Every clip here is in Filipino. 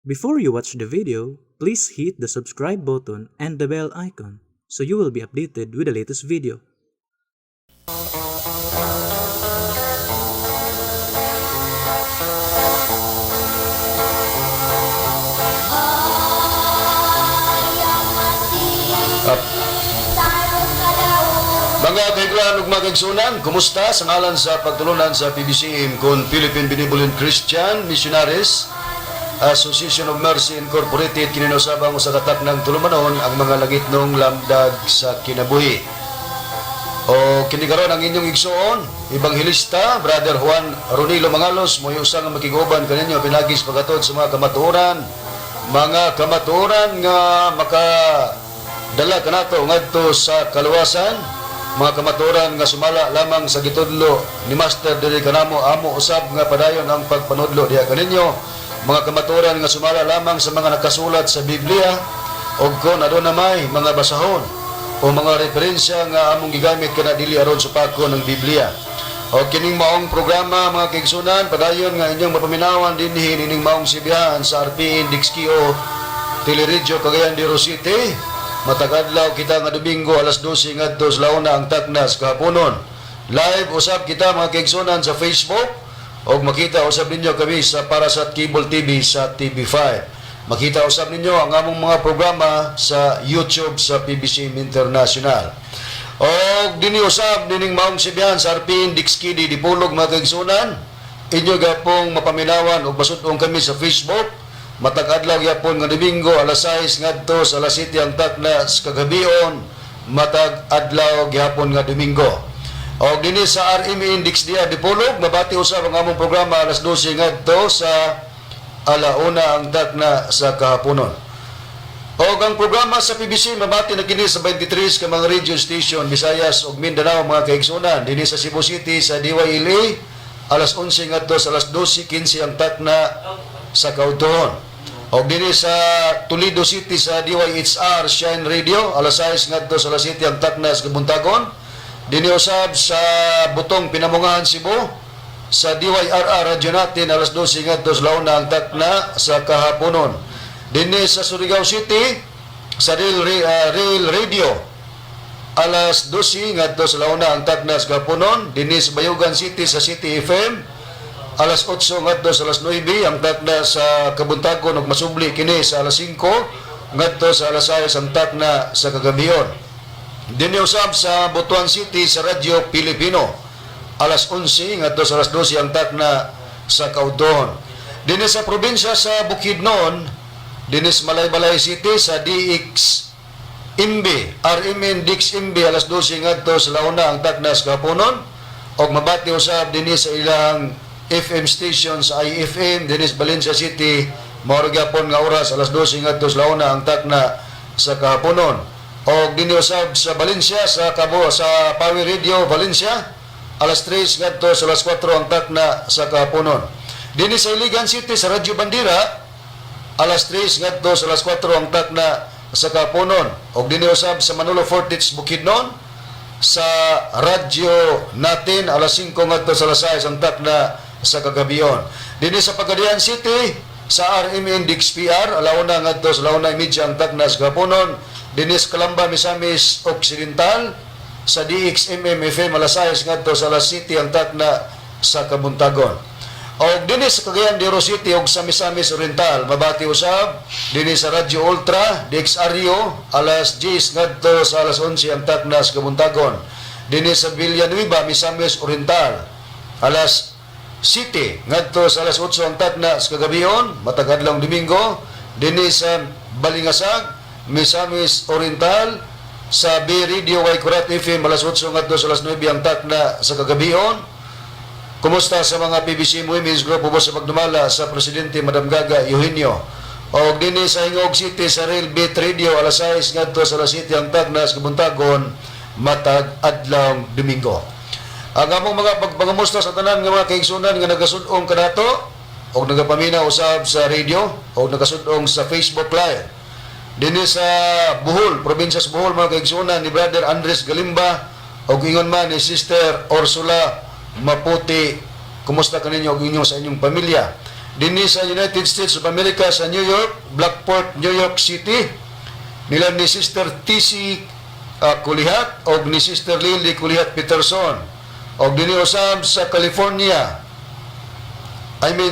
Before you watch the video, please hit the subscribe button and the bell icon so you will be updated with the latest video. Mga kaiglaan ug mga kaigsunan, kumusta sa ngalan sa pagtulunan sa PBCM kon Philippine Benevolent Christian Missionaries Association of Mercy Incorporated kininusabang sa katak ng tulumanon ang mga langit nung lamdag sa kinabuhi. O kinikaron ang inyong igsuon, Ebanghilista, Brother Juan Ronilo Mangalos, mo'y usang makiguban kaninyo pinagis pagkatod sa mga kamatuoran nga makadala kanato ngadto sa kaluwasan, mga kamatuoran nga sumala lamang sa gitudlo ni Master diri kanamo amo usab nga padayon ang pagpanudlo diha kaninyo, mga kamatuoran nga sumala lamang sa mga nakasulat sa Biblia o kung aduna may mga basahon o mga referensya nga among gigamit kana dili aron sa pagko ng Biblia. O kining maong programa mga kaigsunan padayon nga inyong mapaminawan dinhi nining maong sibihan sa RPN Dixkio Teleradyo Cagayan de Oro City. Matagadlaw kita nga Domingo alas 12 ngadto sa launa ang taknas kahaponon. Live usab kita mga kaigsunan sa Facebook o makita usab ninyo kami sa Parasat Cable TV sa TV5. Makita usab ninyo ang among mga programa sa YouTube sa PBCM International. O dini usab dining maong sibihan sa RPN Dixkidi Dipolog mga kaigsunan. Inyo gapong mapaminawan o basutong kami sa Facebook. Matag-adlaw gyapon nga Domingo alas 6 ngadto sa alas 7 ang taknas kagabion. Matag-adlaw gyapon nga Domingo. O dinhi sa RME Index dia Dipolog mabati usab ang among programa alas 12 ngadto sa alauna ang takna sa kahaponon. O ang programa sa PBC mabati na kini sa 23 ka mga radio station Visayas ug Mindanao mga kaigsunan. Dinhi sa Cebu City sa DYLA alas 11 ngadto sa alas 12:15 ang takna sa kaudton. O dinhi sa Toledo City sa DYHR Shine Radio alas 6 ngadto sa alas 7 ang takna sa kabuntagon. Dinhi usab sa Butong Pinamungahan Cebu sa DYRR radyo natin alas 12 ngadto sa launa ang takna sa kahaponon. Dinhi sa Surigao City sa Real Radio alas 12 ngadto sa launa ang takna sa kahaponon. Dinhi sa Bayugan City sa City FM alas 8 ngadto sa alas 9 ang takna sa kabuntagon ug masubli kini sa alas 5 ngadto sa alas 6 ang takna sa kagabion. Dinhi usab sa Butuan City sa Radyo Pilipino alas 11 ngadto sa alas 12 ang takna sa kaudton. Dinhi sa probinsya sa Bukidnon, dinhi sa Malaybalay City sa DX Imbi, RMN Dix Imbi alas 12 ngadto sa launa ang takna sa kahaponon. Og mabati usab dinhi sa ilang FM station sa IFM dinhi sa Valencia City mao gyapon nga oras alas 12 ngadto sa launa ang takna sa kahaponon. Og dinhi usab sa Valencia sa Cabo sa Power Radio Valencia alas 3 ngadto sa alas 4 ang takna sa kahaponon. Dinhi sa Iligan City sa Radyo Bandira alas 3 ngadto sa alas 4 ang takna sa kahaponon. Og dinhi usab sa Manolo Fortich Bukidnon sa radyo natin alas 5 ngadto sa alas 6 ang takna sa kagabion. Dinhi sa Pagadian City sa RMN Dix PR alauna ngadto sa alauna media ang takna sa kahaponon. Dinhi sa Calamba Misamis Occidental sa DXMM FM alas 6 ngadto sa alas 7 ang takna sa kabuntagon. O dinhi sa Cagayan de Oro City ug sa Misamis Oriental mabati usab dinhi sa Radyo Ultra DXRio alas 10 ngadto sa alas 11 ang takna sa kabuntagon. Dinhi sa Villanueva Misamis Oriental alas 7 ngadto sa alas 8 ang takna sa kagabion matag-adlawng Domingo. Dinhi sa Balingasag Misamis Oriental sa B Radio Y Kurat FM alas 8 ngadto sa alas 9 ang takna sa kagabion. Kumusta sa mga PBC Women's Group ubos sa pagdumala sa Presidente Madam Gaga Eugenio. Og dinhi sa Hingog City sa Real Beat Radio alas 6 ngadto sa alas 7 ang takna sa kabuntagon matag-adlawng Domingo. Ang among mga pagpangamusta sa tanan nga mga kaigsunan nga nagasud-ong kanato og nagapamina usab sa radio og nagasud-ong sa Facebook Live. Dinhi sa Bohol, probinsya sa Bohol mga kaigsunan ni Brother Andres Galimba o ingon man ni Sister Ursula Maputi. Kumusta kaninyo og inyo sa inyong pamilya? dinhi sa United States of America sa New York, Blackport, New York City. Nila ni Sister T.C. Kulihat o ni Sister Lily Kulihat Peterson. O dinhi usab sa California,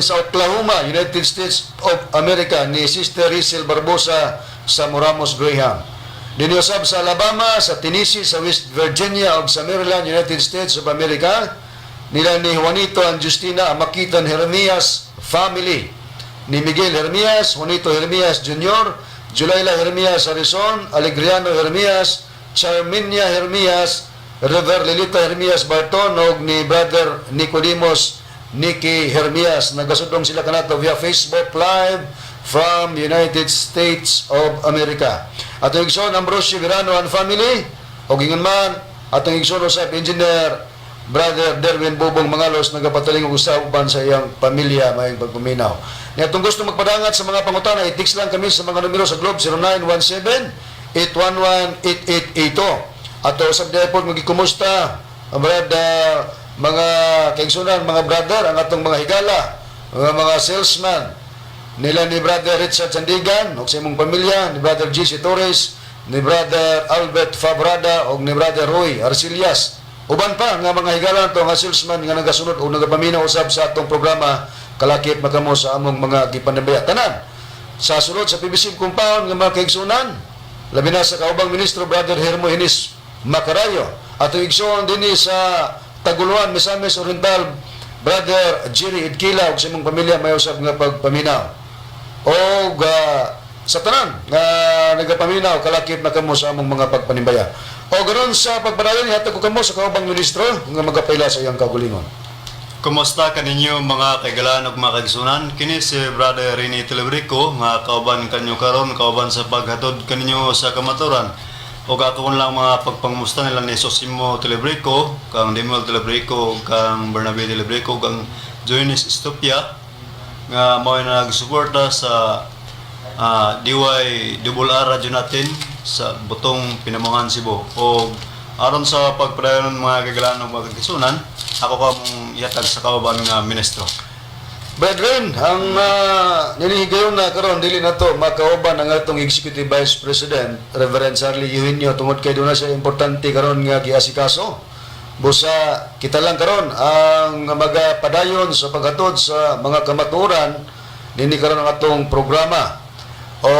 sa Oklahoma, United States of America, ni Sister Rizel Barbosa sa Moramos Graham. Diniusab sa Alabama, sa Tennessee, sa West Virginia o sa Maryland, United States of America, nila ni Juanito and Justina Amakitan Jeremias family, ni Miguel Jeremias, Juanito Jeremias Jr., Julayla Jeremias Arizon, Alegriano Jeremias, Charminia Jeremias, Rever Lilita Jeremias Barton, o ni Brother Nicodemos Nicky Jeremias. Nagasudong sila kanato via Facebook Live from United States of America. Atong igsoon Ambrosio Virano and family, o gingon man atong igsoon usab Engineer Brother Derwin Bobong Mangalos, nagapataling og usaban sa iyang pamilya mayong pagpaminaw. Ni atong gusto magpadangat sa mga pangutana, i-text lang kami sa mga numero sa Globe 0917-811-8882. Ato usab dayon magikumusta mga kaigsunan, mga brother, ang atong mga higala, mga salesman nila ni Brother Richard Sandigan o sa imong pamilya, ni Brother G.C. Torres, ni Brother Albert Fabrada o ni Brother Roy Arcillas. Uban pa nga mga higala to nga salesman nga nagasunod o nagapaminaw usab sa atong programa kalakip makamo sa among mga gipanabaya tanan. Sa sulod sa PBC compound nga mga kaigsunan, labi na sa kaubang ministro Brother Hermo Hinis Macarayo, ato igsoon dinhi sa Taguluan, Misamis Oriental, Brother Jerry Idkila o sa imong pamilya may usab nga pagpaminaw. O sa tanan nga nagapaminaw kalakip na kamo sa among mga pagpanimbaya. O ganoon sa pagpadayon hatag ko kamo sa kaubang ministro nga magapayla sa iyang kaugalingon. Kumusta kaninyo mga kaigalaan ug mga kaigsunan? Kini si Brother Rene Telebrico nga kauban kanyo karon, kauban sa paghatod kaninyo sa kamaturan. O gatuon lang mga pagpangmusta nila ni Sosimo Telebrico, kang Demel Telebrico, kang Bernabe Telebrico, kang Joynes Estopia nga mao na nagsuporta sa DY Double R Radio natin sa Butong Pinamungan, Cebu. O aron sa pagpadayon ng mga kaigalaan ng mga kaigsunan, ako ka mong ihatag sa kauban nga ministro. Brethren, ang ninihigayon na karon dili na to makauban ang atong Executive Vice President Reverend Charlie Eugenio tungod kay doon na siya importante karon nga giasikaso. Busa kita lang karon ang magapadayon sa paghatod sa mga kamaturan dinhi karon ang atong programa. O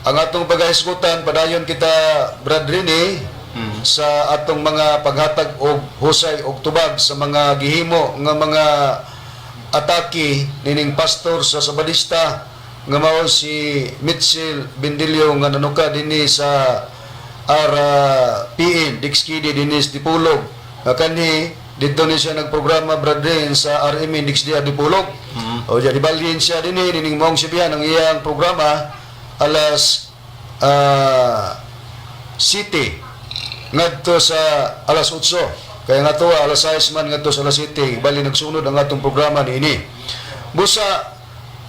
ang atong pagahisgutan padayon kita brethren sa atong mga paghatag og husay og tubag sa mga gihimo nga mga atake nining pastor sa Sabadista nga mao si Mitchell Bendilio nga nanuka dinhi sa RPN Dixkidi dinis Dipulog. Kanhi dito ni siya nagprograma brethren sa RMN Dixdi Dipulog. O jadi balhin siya dinhi nining mong sibihan ang iyang programa alas City ngadto sa alas 8. Kaya nga to, alas 6 man nga to sa alas 7, bali nagsunod ang atong programa niini. Busa,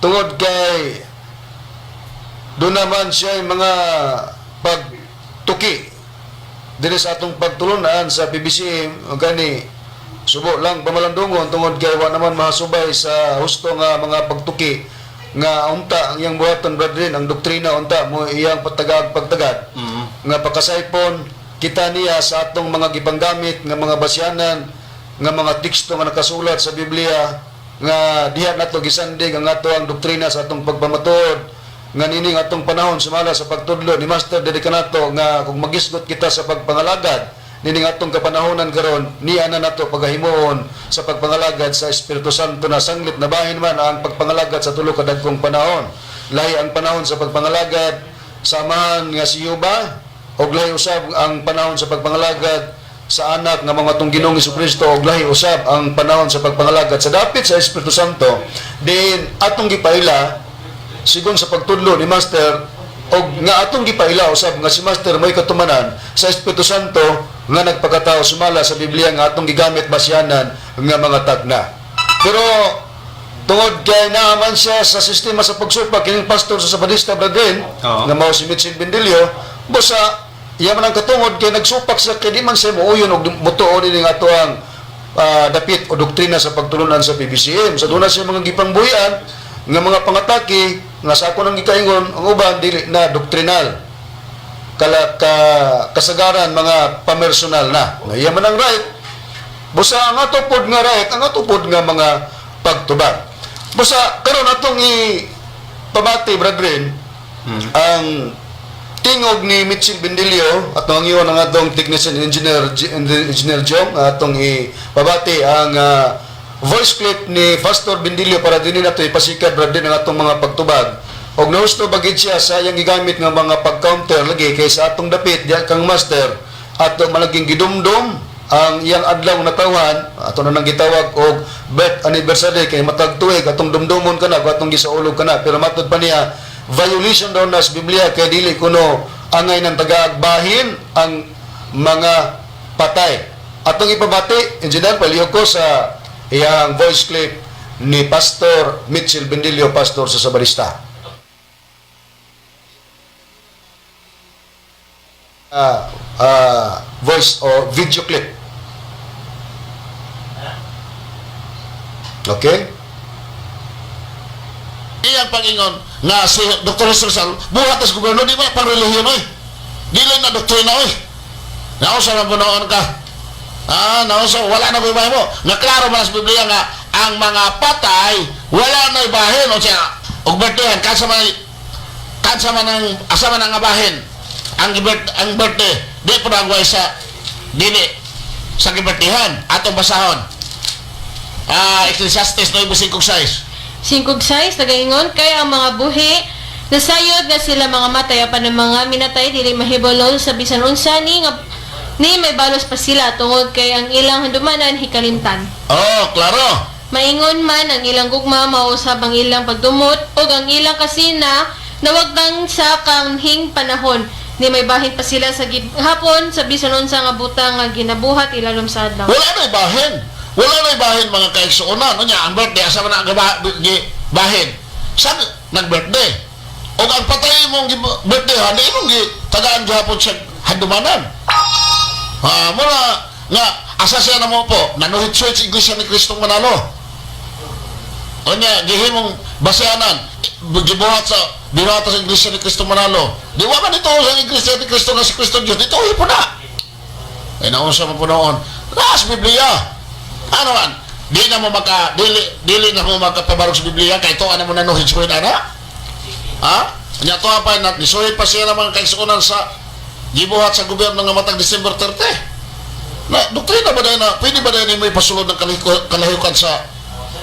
tungod kay doon naman siya yung mga pagtuki dili sa atong pagtulunan sa PBC, gani subo lang pamalandungon tungod kay wa naman mahasubay sa husto nga mga pagtuki nga unta ang iyang buhaton brethren, ang doktrina unta mo iyang pagtagad nga pagkasaipon kita niya sa atong mga gipanggamit nga mga basyanan nga mga teksto nga nakasulat sa Biblia nga diha nato gisandig ang ato ang doktrina sa atong pagpamatod nga nining atong panahon sumala sa pagtudlo ni Master Dedika nato nga kung magisgot kita sa pagpangalagad nining atong kapanahonan karon niya na nato pagahimuon sa pagpangalagad sa Espiritu Santo na sanglit na bahin man ang pagpangalagad sa tulo ka dagkong panahon. Lahi ang panahon sa pagpangalagad samahan nga si Yuba og lahi usab ang panahon sa pagpangalagad sa anak nga mga tong Ginoong Jesucristo og lahi usab ang panahon sa pagpangalagad sa dapit sa Espiritu Santo. Din atong gipaila sigon sa pagtudlo ni Master og nga atong gipaila usab nga si Master may katumanan sa Espiritu Santo nga nagpakatao sumala sa Biblia nga atong gigamit basyanan nga mga tagna. Pero tungod kay naaman siya sa sistema sa pagsupak kining pastor sa Sabadista brethren nga mao si Mitchell Bendilio, busa iya man ang katungod kay nagsupak sa kay di man siya muuyon og mutuon ini nga ato ang dapit o doktrina sa pagtulunan sa PBCM. Sa doon na siya mga gipangbuhian nga mga pangatake nga sa ako nang gikaingon ang uban dili na doktrinal kasagaran mga pamersonal na nga iya man ang right busa ang atupod nga right ang atupod nga mga pagtubag busa karon atong pabati brethren ang tingog ni Mitchell Bendilio at ang iyon ang atong technician engineer Jong atong ipabati ang voice clip ni Pastor Bendilio para dinhi nato ipasikat brethren ang atong mga pagtubag og nahusto bagid siya sa iyang gigamit nga mga pag-counter lagi kaysa atong dapit diya kang master ato malaging gidumdum ang iyang adlaw na tawhan ato na nang gitawag og birth anniversary kay matag tuig atong dumdumon kana atong gisaulog kana pero matud pa niya violation daw na sa Biblia kay dili kuno angay ng tagaagbahin ang mga patay atong ipabati engineer paliho ko sa iyang voice clip ni Pastor Mitchell Bendilio, pastor sa Sabarista. Voice o video clip. Okay? Iyang pangingon nga si Dr. Rizal buhat as gobyerno di ba pang relihiyon oy. Dili na doktrina oy. Nausa na bunoon ka. Nausa wala na ibahin mo. Nga klaro man sa Biblia nga ang mga patay wala na ibahin o siya og birthday kansa man ang asa man ang abahin ang birthday di po nagway sa dili sa gibertihan atong basahon. Ecclesiastes 9:5-6. 5-6 nagaingon kay ang mga buhi nasayod nga sila mga matay apan ang mga minatay dili mahibolol sa bisan unsa ni may balos pa sila tungod kay ang ilang handumanan hikalimtan. Klaro. Maingon man ang ilang gugma mausab ang ilang pagdumot ug ang ilang kasina nawagtang sa kanhing panahon ni may bahin pa sila sa hapon sa bisan unsa nga butang nga ginabuhat ilalom sa adlaw. Wala na ibahin. Wala na ibahin mga kaigsuonan. Ano niya, ang birthday, asa man ang bahin. Saan nag-birthday? O ang patay mong birthday, hindi mong tagaan gihapon siya handumanan. Muna, nga, asa siya na mo po, nanuhit church, Iglesia ni Kristong Manalo. O niya, gihimong basyanan, gibuhat sa binata sa Iglesia ni Kristong Manalo. Di wa man ito sa Iglesia ni Kristo nga si Kristo Diyos, dito hipo na. Ay naunsa mo po noon. Ras Biblia. Ano man? Dili na mo makapabarog sa Biblia kay to ana mo nanuhit sa ana. Nya to pa na nisuhit pa siya naman kay suunan sa gibuhat sa gobyerno nga matag December 30. Na doktrina ba na pwede ba na may pasulod ng kalahukan sa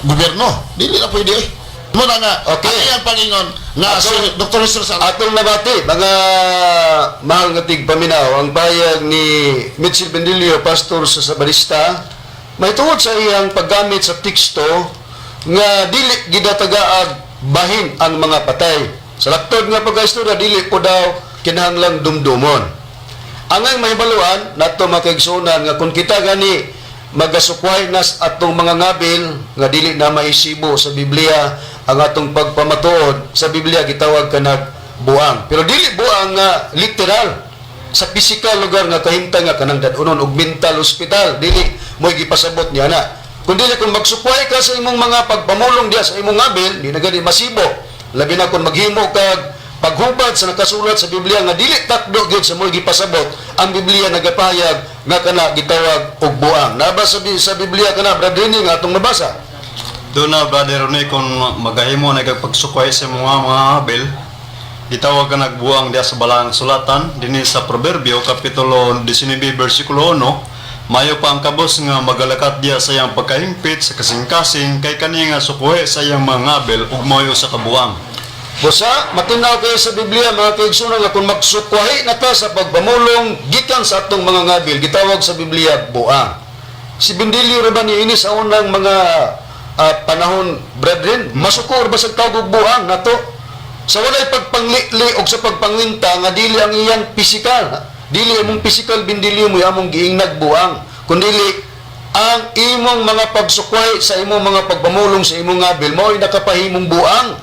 gobyerno? Dili na pwede eh. Muna nga, okay. Ang pangingon nga si Dr. Rizal atong nabati mga mahal nga tigpaminaw ang bayag ni Mitchell Bendilio, pastor sa Sabarista, may tungod sa iyang paggamit sa teksto nga dili gidatagaag bahin ang mga patay. Sa laktod nga pag-istorya dili po daw kinahanglang dumdumon. Angay mahibaluan nato makaigsunan nga kung kita gani magasukway nas atong mga ngabil nga dili na maisibo sa Biblia ang atong pagpamatuod sa Biblia gitawag kanag buang. Pero dili buang nga literal sa physical lugar nga kahimtang nga kanang dadunon og mental hospital dili mo gipasabot niya na. Kung dili kung magsukway ka sa imong mga pagpamulong diya sa imong ngabil, di na gani masibo. Labi na kung maghimo kag paghubad sa nakasulat sa Biblia nga dili takdo gyud sa mo gipasabot, ang Biblia nagapayag nga kana gitawag og buang. Nabasa sa Biblia kana brother ni nga atong nabasa. Doon na, Brother Ronnie, kung magahimo na pagsukway sa mga habil, itawag ka nagbuang diya sa balang sulatan, din sa Proverbio, Kapitulo 19, versikulo 1, mayo pa ang kabos nga magalakat diya sa iyang pagkahimpit, sa kasing-kasing, kay kani nga sukuhe sa iyang mga habil, ug mayo sa kabuang. Busa, matinaw kayo sa Biblia, mga kaigsunan, nga kung magsukwahi na ta sa pagpamulong, gikan sa atong mga ngabil, gitawag sa Biblia, buang. Si Bendilio rin ba ni ini sa unang mga panahon, brethren, masukor ba sa tawag buang na to? Sa walay pagpanglili o sa pagpanginta nga dili ang iyang pisikal, dili among pisikal Bendilio mo among giingnag buang, kundi ang imong mga pagsukway sa imong mga pagpamulong sa imong ngabil mao'y nakapahimong buang.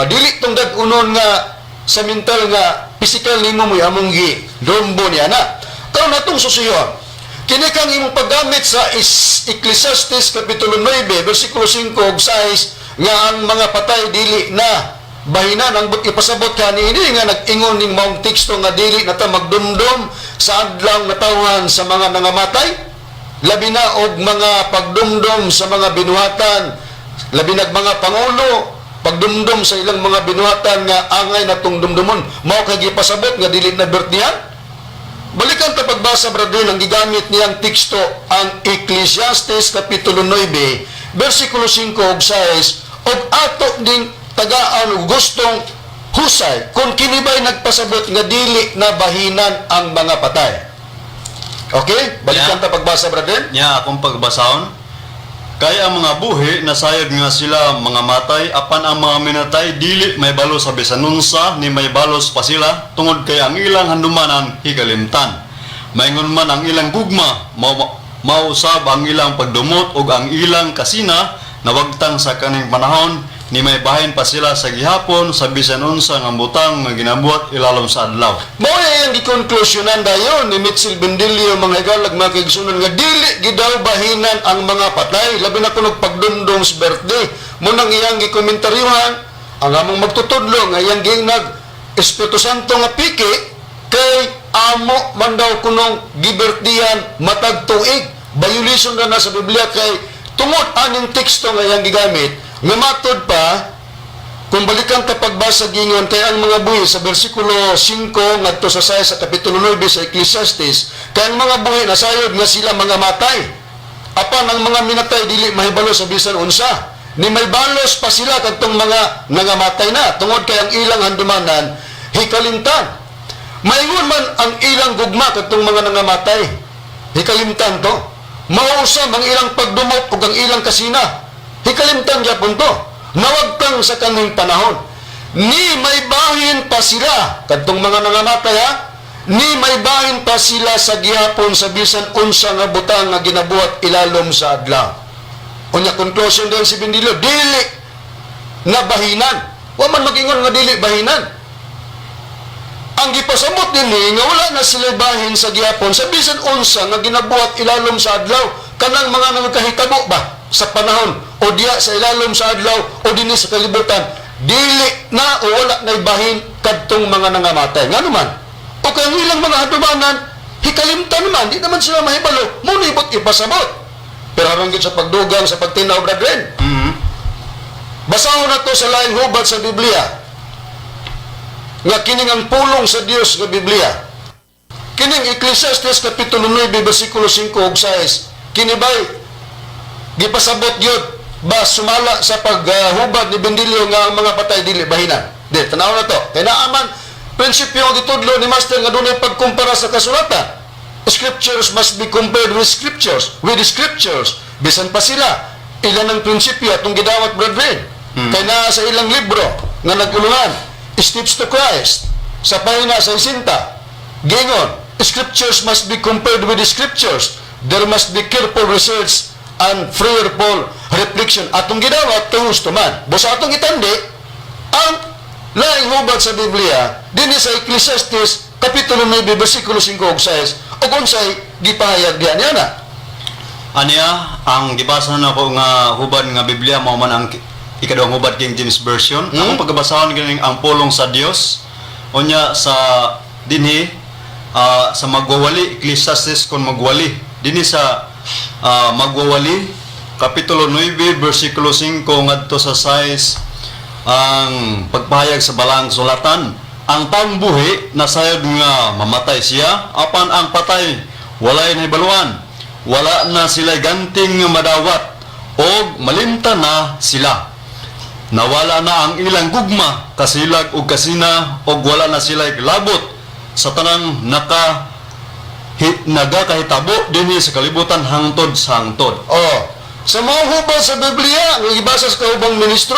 Dili tong dag-unon nga sa mental nga pisikal nimo mo among gi dombo niya na. Karon natong susuyon Kini kang imong paggamit sa Ecclesiastes Kapitulo 9, versikulo 5 ug 6 nga ang mga patay dili na bahinan ang ipasabot kanini nga nag-ingon ning maong teksto nga dili na ta magdumdum sa adlaw nga tawhan sa mga nangamatay, labi na og mga pagdumdum sa mga binuhatan, labi na mga pangulo pagdumdum sa ilang mga binuhatan nga angay natong dumdumon mao kay gipasabot nga dili na bertihan. Balikan ta pagbasa brother ang gigamit niyang teksto ang Ecclesiastes Kapitulo 9 versikulo 5 ug 6 ug ato ding tagaan ug gustong husay kung kini ba'y nagpasabot nga dili na bahinan ang mga patay. Okay? Balikan ta pagbasa brother. Nya akong pagbasahon, kaya ang mga buhi nasayod nga sila mga matay apan ang mga minatay dili may balo sa bisan unsa ni may balos pa sila tungod kay ang ilang handumanan hikalimtan. Maingon man ang ilang gugma mausab ang ilang pagdumot ug ang ilang kasina nawagtang sa kaning panahon ni may bahin pa sila sa gihapon sa bisan unsa nga butang nga ginabuhat ilalom sa adlaw. Mao yang gikonklusyonan dayon ni Mitchell Bendilio mga igalag mga kaigsunan nga dili gidaw bahinan ang mga patay labi na kuno pagdumdum sa birthday. Mo nang iyang gikomentaryohan ang among magtutudlo nga iyang ginag Espiritu Santo nga piki kay amo man daw kunong gibirthdayan matag tuig. Violation na sa Biblia kay tungod aning teksto nga iyang gigamit. Nga matod pa, kung balikan ta pagbasa gingon kay ang mga buhi sa versikulo 5 ngadto sa 6 sa kapitulo 9 sa Ecclesiastes, kay ang mga buhi nasayod nga sila mga matay. Apan ang mga minatay dili mahibalo sa bisan unsa. Ni may balos pa sila kadtong mga nangamatay na tungod kay ang ilang handumanan hikalimtan. Maingon man ang ilang gugma kadtong mga nangamatay. Hikalimtan to. Mausab ang ilang pagdumot ug ang ilang kasina. Hikalimtan gyapon to. Nawagtang sa kaning panahon. Ni may bahin pa sila kadtong mga nangamatay ha. Ni may bahin pa sila sa gihapon sa bisan unsa nga butang nga ginabuhat ilalom sa adlaw. Unya conclusion din si Bendilio, dili na bahinan. Wa man magingon nga dili bahinan. Ang gipasabot dinhi nga wala na sila bahin sa gihapon sa bisan unsa nga ginabuhat ilalom sa adlaw. Kanang mga nagkahitabo ba sa panahon o diya sa ilalom sa adlaw o dinhi sa kalibutan, dili na o wala na ibahin kadtong mga nangamatay. Nga naman, o kaya ilang mga hadumanan, hikalimtan naman, di naman sila mahibalo, munibot ipasabot. Pero harang sa pagdugang, sa pagtinaw, brethren. Basahon na to sa laing hubad sa Biblia, nga kining ang pulong sa Dios nga Biblia. Kining Ecclesiastes Kapitulo 9, versikulo 5 ug 6, kinibay gipasabot gyud ba sumala sa paghubad ni Bendilio nga ang mga patay dili bahinan. Di tanaw na to. Kay naaman prinsipyo gitudlo ni Master nga dunay pagkumpara sa kasulatan. Scriptures must be compared with scriptures, bisan pa sila ilan ang prinsipyo atong gidawat brethren. Kay naa sa ilang libro nga nagulungan Steps to Christ sa pahina sa 60 gingon, scriptures must be compared with the scriptures. There must be careful research and prayerful reflection. Atong gidawat gusto man. Busa atong itandi ang laing hubad sa Biblia dinhi sa Ecclesiastes Kapitulo 9 versikulo 5 ug 6 ug unsay gipahayag diha niya na. Aniya, ang gibasa na ko nga hubad nga Biblia mao man ang ikaduhang hubad King James Version. Ang pagbasahon ganing ang pulong sa Dios. Unya sa dinhi sa magwawali Ecclesiastes kon magwali dinhi sa magwawali Kapitulo 9 versikulo 5 ngadto sa 6 ang pagpahayag sa balang sulatan. Ang taong buhi nasayod nga mamatay siya apan ang patay walay nahibaluan. Wala na sila ganting madawat o malimtan na sila. Nawala na ang ilang gugma, kasilag o kasina o wala na sila labot sa tanang nagakahitabo dinhi sa kalibutan hangtod sa hangtod. Oh, sa mga hubad sa Biblia nga gibasa sa kaubang ministro,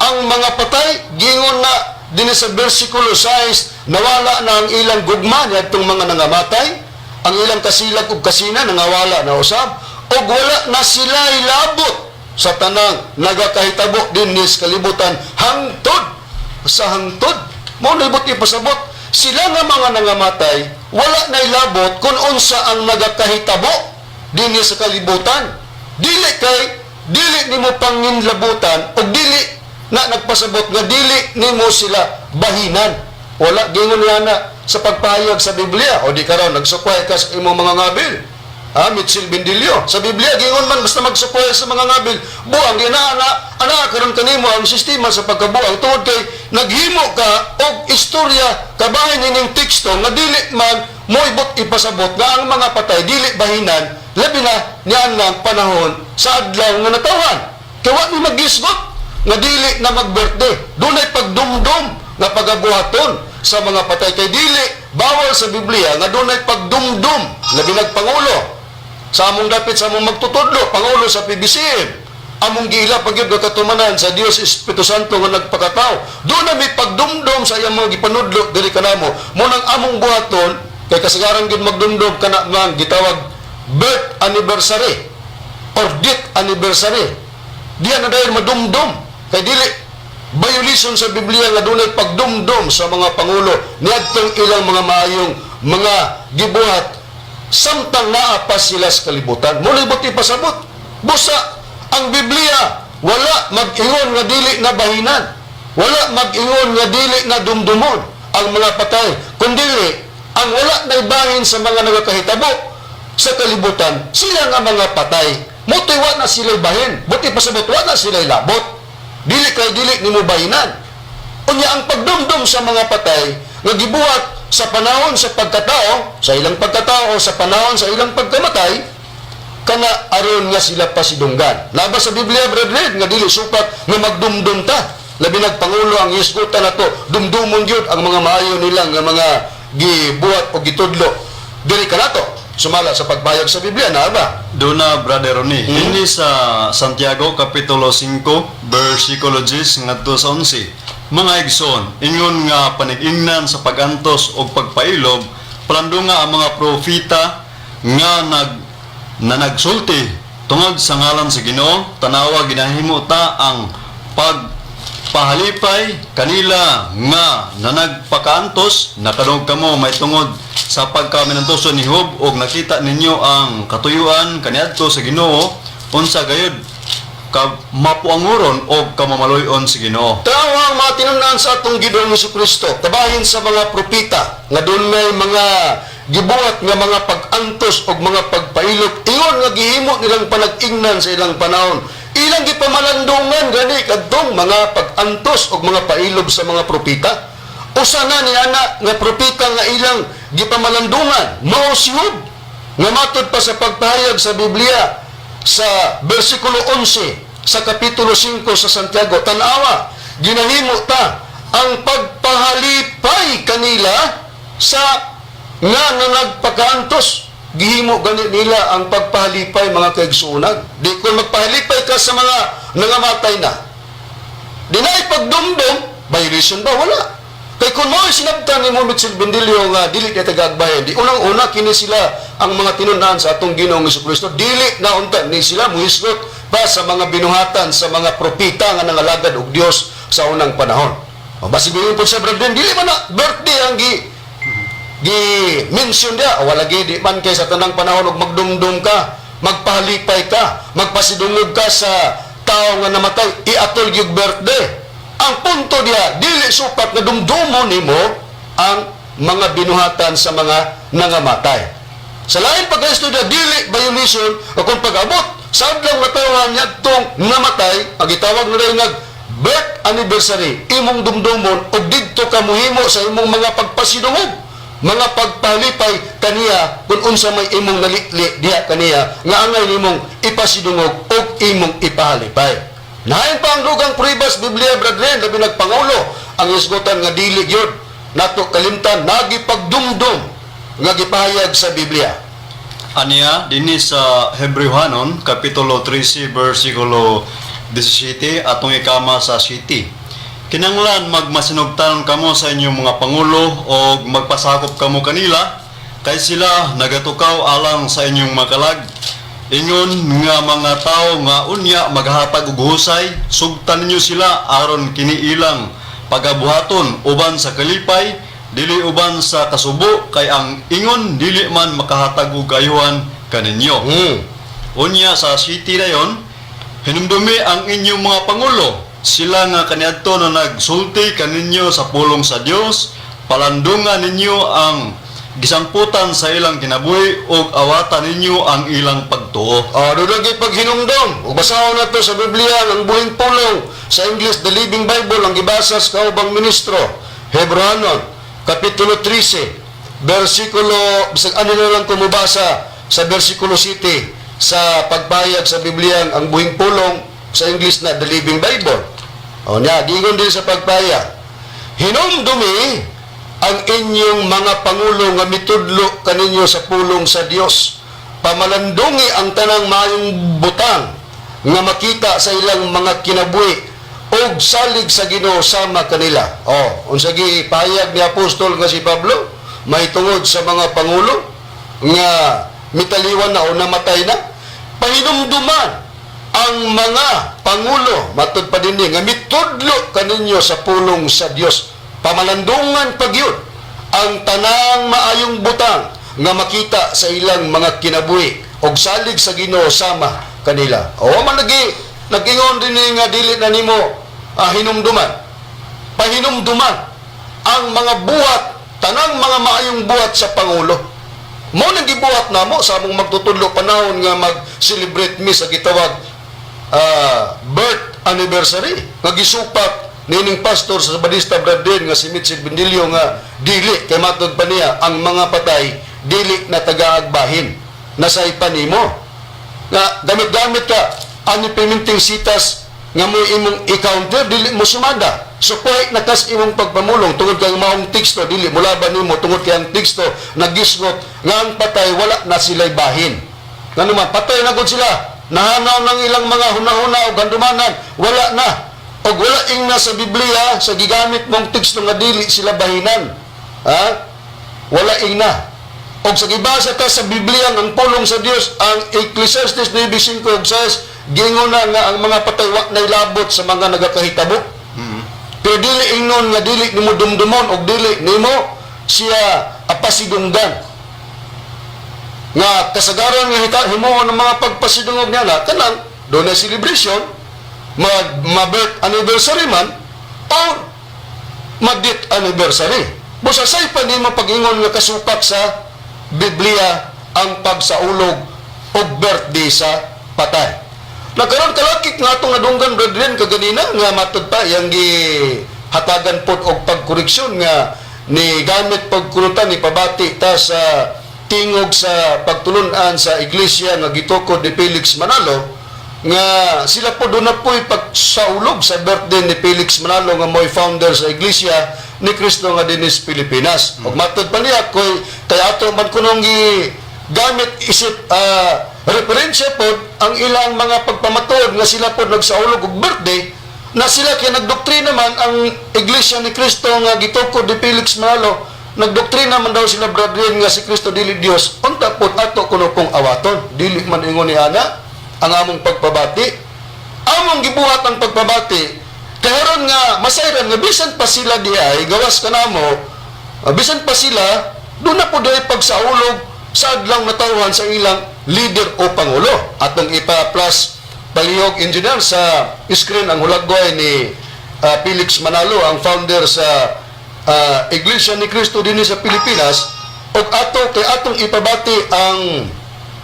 ang mga patay gingon na dinhi sa bersikulo 6 nawala na ang ilang gugma niadtong mga nangamatay, ang ilang kasilag ug kasina nangawala na usab ug wala na sila ilabot sa tanang nagakahitabo dinhi sa kalibutan hangtod sa hangtod. Mao nibot ipasabot sila nga mga nangamatay, wala na ilabot kung unsa ang nagakahitabo dinhi sa kalibutan. Dili nimo panginlabutan o dili na nagpasabot nga dili nimo sila bahinan. Wala gingon na sa pagpahayag sa Biblia. O di karon nagsukway ka sa imong mga ngabil. Mitchell Bendilio. Sa Biblia, gingon man basta magsukway sa mga ngabil. Buang, ana karon kanimo ang sistema sa pagkabuang. Tungod kay naghimo ka og istorya, kabahin nining teksto, nga dili man moibot ipasabot nga ang mga patay, dili bahinan, labi na niyan ng panahon sa adlaw nga natawan. Kaya wa ni magisgot, nga dili na mag-birthday. Dunay pagdumdum nga pagabuhaton sa mga patay. Kay dili, bawal sa Biblia, nga dunay pagdumdum, labi nagpangulo. Sa among dapit sa among magtutudlo, pangulo sa PBCM, among gila pagyud nga katumanan sa Dios Espiritu Santo nga nagpakatao. Doon na may pagdumdum sa iyang mga gipanudlo diri kanamo. Mo nang among buhaton kay kasagaran gid magdumdum kana man gitawag birth anniversary or death anniversary. Diya na dayon madumdum kay dili violation sa Biblia nga dunay pagdumdum sa mga pangulo niadtong ilang mga maayong mga gibuhat samtang naa pa sila sa kalibutan. Muli buti pasabot. Busa, ang Biblia, wala mag-ingon nga dili na bahinan. Wala mag-ingon nga dili na dumdumon ang mga patay. Kundi, ang wala na ibahin sa mga nagakahitabo sa kalibutan, sila nga mga patay. Mutoy wa na sila bahin. Buti pasabot, wa na sila labot. Dili kay dili ni mo bahinan. Unya ang pagdumdum sa mga patay, nga gibuhat sa panahon sa pagkatao, sa ilang pagkatao, sa panahon sa ilang pagkamatay, kana aron nga sila pasidunggan. Labas sa Biblia, brethren, nga dili supat nga magdumdum ta. Labi nagpangulo ang isgutan nato, dumdumon gyud ang mga maayo nilang nga mga gibuhat o gitudlo. Dili kanato sumala sa pagbayag sa Biblia na ba? Doon na, Brother Ronnie, hindi sa Santiago, Kapitulo 5, versikulo 10, ngadto sa 11. Mga igsoon, ingon nga panigingnan sa pagantos o pagpailob, palando nga ang mga profita nga nagsulti tungod sa ngalan sa Ginoo, tanawa ginahimo ta ang pagpahalipay kanila nga nanagpakaantos, nakadog kamo may tungod sa pagkaminantoso ni Job og nakita ninyo ang katuyuan kaniadto sa Ginoo, unsa gayud mapuanguron o kamamaluyon sa Ginoo. Tawang mga tinumnaan sa atong Ginoong Jesucristo, tabahin sa mga propita, nga doon may mga gibuhat nga mga pag-antos o mga pagpailot, ingon nga gihimo nilang panag-ingnan sa ilang panahon. Ilang gipamalandungan gani kadtong mga pag-antos o mga pailob sa mga propita. Usa na ni ana nga propita nga ilang gipamalandungan, mao si Job, nga matod pa sa pagpahayag sa Biblia sa versikulo 11 sa kapitulo 5 sa Santiago, tanawa ginahimo ta ang pagpahalipay kanila sa nga nagpakaantos. Gihimo gani nila ang pagpahalipay, mga kaigsuonan. Di kung magpahalipay ka sa mga nangamatay na, di na ipagdumdum, violation ba? Wala. Kay kung mo'y sinabtan ni Mitchell Bendilio nga dili na tagaagbayan, di unang-una kini sila ang mga tinunaan sa atong Ginoong Jesucristo, dili na unta ni sila muhisgot pa sa mga binuhatan sa mga propita nga nangalagad og Dios sa unang panahon. O basibingin po sa brethren, dili man na birthday ang gi-mention dia, o wala di man kay sa tanang panahon og magdumdum ka, magpahalipay ka, magpasidungog ka sa tao nga namatay, iatol gyud birthday. Ang punto dia, dili supat na dumdumo nimo ang mga binuhatan sa mga nangamatay. Sa lain pagka-estudya, dili violation o kung pag-abot sa adlaw nga tawahan niya itong namatay, ang itawag na rin birth anniversary, imong dumdumon o didto ka muhimo sa imong mga pagpasidungog, mga pagpalipay kaniya kung unsa may imong nalikli diha kaniya nga angay nimong ipasidungog o imong ipahalipay. Nahain pa ang dugang pribas Biblia, brethren, labi nagpangulo ang isgutan nga dili gyud nato kalimtan nagipagdumdum nga gipahayag sa Biblia. Aniya, dinhi sa Hebrewhanon, Kapitulo 13, versikulo 17, atong ikama sa city. Kinanglan magmasinugtanon kamo sa inyong mga pangulo o magpasakop kamo kanila, kay sila nagatukaw alang sa inyong makalag. Ingon nga mga tao nga unya maghatag og husay, sugtan ninyo sila aron kini ilang pagabuhaton uban sa kalipay dili uban sa kasubo kay ang ingon dili man makahatag og kayuhan kaninyo. Unya sa city dayon, hinumdumi ang inyong mga pangulo. Sila nga kaniadto na nagsulti kaninyo sa pulong sa Dios, palandungan ninyo ang gisamputan sa ilang kinabuhi ug awatan ninyo ang ilang pagtuo. Dudagi paghinumdom. Ug basahon nato sa Biblia ang buhing pulong sa English The Living Bible ang gibasa sa kaubang ministro, Hebreanon kapitulo 13, versikulo bisag ano na lang kumubasa sa versikulo 7 sa pagbayag sa Biblia ang buhing pulong sa English na The Living Bible. Giingon din sa pagbayag. Hinumdumi ang inyong mga pangulo nga mitudlo kaninyo sa pulong sa Dios. Pamalandungi ang tanang maayong butang nga makita sa ilang mga kinabuhi og salig sa Ginoo sama kanila. Unsa gi payag ni apostol nga si Pablo mahitungod sa mga pangulo nga mitaliwan na o namatay na. Pahinumduman ang mga pangulo matud pa dinhi nga mitudlo kaninyo sa pulong sa Dios. Pamalandungan pagyud ang tanang maayong butang nga makita sa ilang mga kinabuhi og salig sa Ginoo sama kanila. Man nagingon din nga dili na nimo hinumduman. Pahinumduman ang mga buhat, tanang mga maayong buhat sa pangulo. Mo nang gibuhat namo sa among magtutudlo panahon nga mag-celebrate mi sa gitawag birth anniversary nga gisupat nining pastor sa Badista Bradin nga si Mitchell Bendilio nga dili kay matud pa niya ang mga patay dili na tagaagbahin nasay panimo nga gamit-gamit ka ani piminting sitas nga mo imong i-counter dili mo sumada so kuhay nakas imong pagpamulong tungod kay maong teksto dili mo laban nimo tungod kay ang teksto nagisgot nga ang patay wala na sila'y bahin nga naman patay na gud sila nahanaw ng ilang mga hunahuna o gandumanan wala na og wala ing na sa Biblia sa gigamit mong teksto nga dili sila bahinan wala ing na og sa gibasa ta sa Biblia ang pulong sa Dios ang Ecclesiastes 9:5 ug 6 gingon na nga ang mga patay wa nay labot sa mga nagakahitabo pero dili ingnon nga dili nimo dumdumon og dili nimo siya apasidunggan nga kasagaran nga himuon ng mga pagpasidungog niya na kanang doon na celebration ma-birth anniversary man o ma-death anniversary busasay pa ni mapag-ingon nga kasupak sa Biblia ang pagsaulog o birthday sa patay. Nagkaroon kalakik nga itong nadunggan brethren kaganina nga matod pa yung hatagan po og pagkoreksyon nga ni gamit pagkurutan ni pabati ta sa tingog sa pagtulunan sa iglesia nga gitukod ni Felix Manalo nga sila po doon na po'y pagsaulog sa birthday ni Felix Manalo nga mo'y founder sa iglesia ni Cristo nga dinis Pilipinas. Og matod pa niya kay ato man kunong gamit isip referensya po ang ilang mga pagpamatod nga sila po nagsaulog og birthday na sila kaya nagdoktrina man ang iglesia ni Cristo nga gitukod ni Felix Manalo nagdoktrina man daw sila brethren nga si Kristo dili Dios unta pod ato kuno pong awaton dili man ingon ni ana ang among pagpabati among gibuhat ang pagpabati karon nga masayran nga bisan pa sila diay gawas kanamo bisan pa sila do na pod ay pagsaulog sa adlang natawhan sa ilang leader o pangulo atong ipa-plus palihog engineer sa screen ang hulagway ni Felix Manalo ang founder sa Iglesia ni Cristo din sa Pilipinas og atong ipabati ang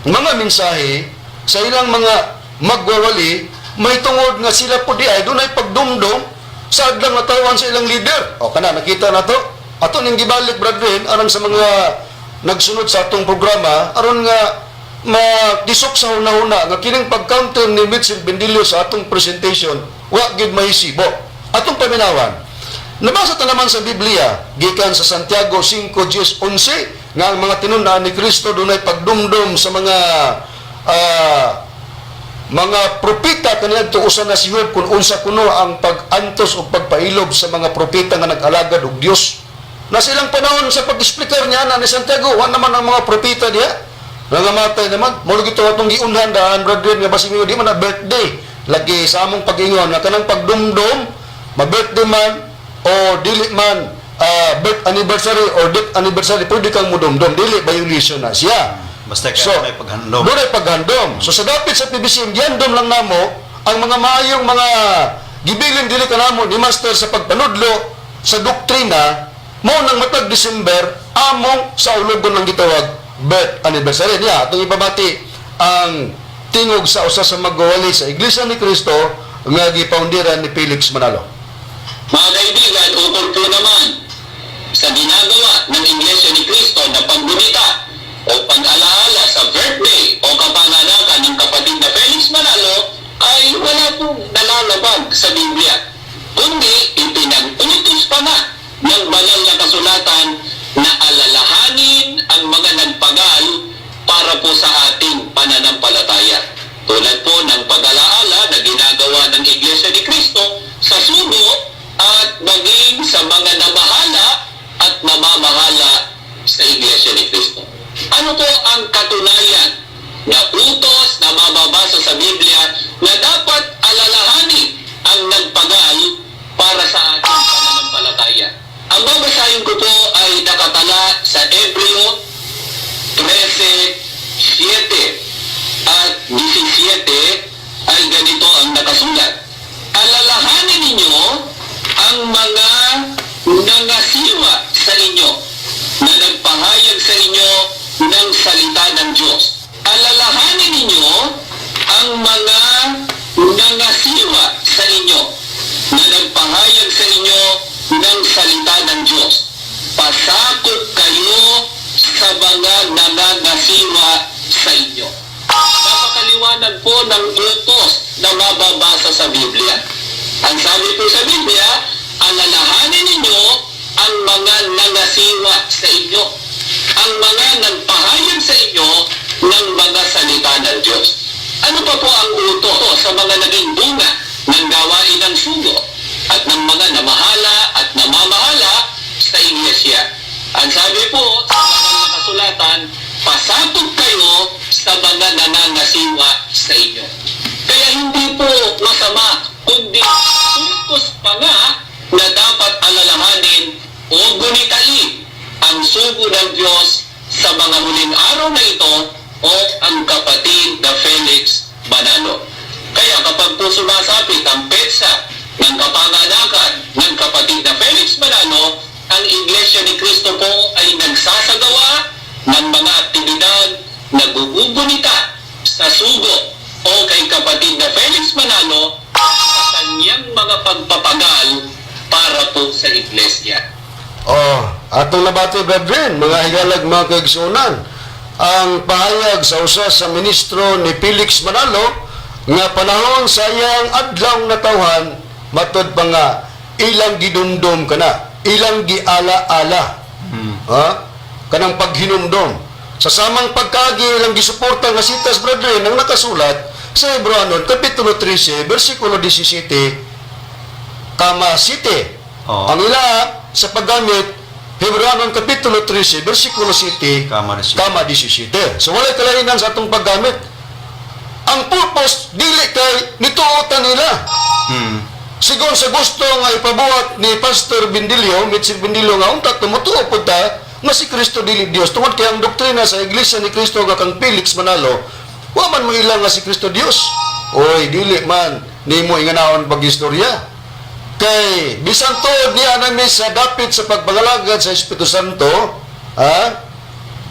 mga mensahe sa ilang mga magwawali may tungod nga sila po di ay dunay pagdumdum sa adlang natawan sa ilang leader nakita na to ato ning gibalik brethren aron sa mga nagsunod sa atong programa aron nga madisok sa hunahuna nga kining pag-counter ni Mitchell Bendilio sa atong presentation wa gid mahisibo atong paminawan. Nabasa ta naman sa Biblia gikan sa Santiago 5:10-11 nga ang mga tinun-an ni Kristo dunay pagdumdum sa mga propeta kaniadto usa na si Job kun unsa kuno ang pag-antos o pagpailob sa mga propeta nga nag-alagad og Dios. Na silang panahon sa pag-explicar niya na ni Santiago wa naman ang mga propeta diha nangamatay naman mo gito atong giunhan daan brethren nga basing di man na birthday lagi sa among pag-ingon nga kanang pagdumdum ma-birthday man o dili man birth anniversary or death anniversary, pwede kang mudumdum, dili violation na siya. Basta So, kaya may paghandom. doon ay paghandom. So sa dapit sa PBC, gihandom lang namo ang mga maayong mga gibilin dili kanamo ni Master sa pagpanudlo sa doktrina mo nang matag December among sa ulogon ng gitawag birth anniversary niya. Atong ipabati ang tingog sa usa sa magwali sa Iglesia ni Cristo nga gipaundiran ni Felix Manalo. Mga kaibigan, ukol po naman sa ginagawa ng Iglesia ni Cristo na paggunita o pag-alaala sa birthday o kapanganakan ng kapatid na Felix Manalo ay wala pong nalalabag sa Biblia. Kundi ipinag-utos pa nga ng banal na kasulatan na alalahanin ang mga nagpagal para po sa ating pananampalataya. Tulad po ng pag-alaala na ginagawa ng Iglesia ni Cristo sa sugo at maging sa mga namahala at namamahala sa Iglesia ni Cristo. Ano po ang katunayan na utos na mababasa sa Biblia na dapat alalahanin ang nagpagal para sa ating pananampalataya? Ang babasahin ko po ay nakatala sa Hebreo 13:7 at 17 ay ganito ang nakasulat. Alalahanin ninyo ang mga nangasiwa sa inyo na nagpahayag sa inyo ng salita ng Diyos. Alalahanin ninyo ang mga nangasiwa sa inyo na nagpahayag sa inyo ng salita ng Diyos. Pasakop kayo sa mga nangangasiwa sa inyo. Napakaliwanag po ng utos na mababasa sa Biblia. Ang sabi po sa Biblia, alalahanin ninyo ang mga nangasiwa sa inyo, ang mga nagpahayag sa inyo ng mga salita ng Diyos. Ano pa po ang utos sa mga naging bunga ng gawain ng sugo at ng mga namahala at namamahala sa Iglesia? Ang sabi po sa mga kasulatan, pasatog kayo sa mga nanangasiwa sa inyo. Kaya hindi po masama, kundi utos pa nga na dapat alalahanin o gunitain ang sugo ng Diyos sa mga huling araw na ito o ang kapatid na Felix Manalo. Kaya kapag po sumasapit ang petsa ng kapanganakan ng kapatid na Felix Manalo, ang Iglesia ni Cristo po ay nagsasagawa ng mga aktibidad na gugugunita sa sugo o kay kapatid na Felix Manalo sa kanyang mga pagpapagal para po sa Iglesia. Atong nabati brethren, mga higalag mga kaigsunan, ang pahayag sa usa sa ministro ni Felix Manalo nga panahon sa iyang adlaw na tawhan matud pa nga ilang gidumdum kana, ilang giala-ala. Kanang paghinumdom sa samang pagkagi ilang gisuporta nga sitas brethren ang nakasulat sa Hebreanon kapitulo 13 bersikulo 17 kama 7. Ang ila sa paggamit Hebreanon kapitulo 13 bersikulo 7 Kama 17. So wala kalainan sa atong paggamit. Ang purpose dili kay nituotan nila. Sigon sa gusto nga ipabuhat ni Pastor Bindilio, Mitchell Bindilio nga unta tumutuo pud ta nga si Kristo dili Dios. Tungod kay ang doktrina sa Iglesia ni Cristo nga kang Felix Manalo, wa man mo ilang nga si Kristo Dios. Oy, dili man nimo inganaon pag-istorya. Kay bisan tuod niya nami sa dapit sa pagpangalagad sa Espiritu Santo,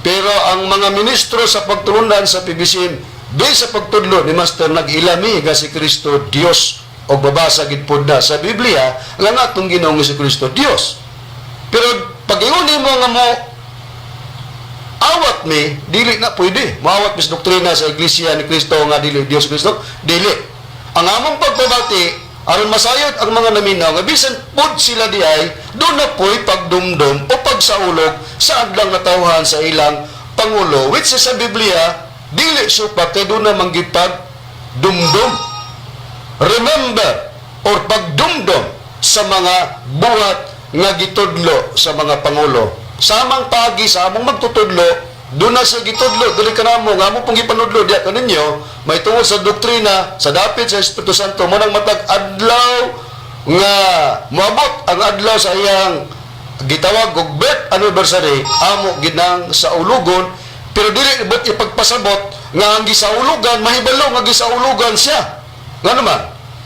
pero ang mga ministro sa pagtulundan sa PBC di sa pagtudlo ni Master nag-ilami nga si Kristo Dios o babasa gid pod na sa Biblia nga natong Ginoong si Kristo Dios. Pero pag ingon mo nga mo awat mi, dili na pwede. Maawat mis doktrina sa Iglesia ni Kristo nga dili Dios Kristo, dili. Ang among pagbabati aron masayod ang mga naminaw nga bisan pod sila diay do na po'y pagdumdum o pagsaulog sa adlang natawhan sa ilang pangulo, which is sa Biblia dili supat kay do na manggipag dumdum, remember or pagdumdum sa mga buhat nga gitudlo sa mga pangulo. Samang pagi sa among magtutudlo doon na sa gitudlo, dili ka na mo, nga mo pong ipanudlo diya ka ninyo, may tungod sa doktrina, sa dapit sa Espiritu Santo, mo nang matag adlaw nga moabot ang adlaw sa iyang gitawag og birth anniversary amo ginang sa ulugon, pero dili ibot ipagpasabot nga ang gisaulugan mahibalo nga gisaulugan siya. Nga naman,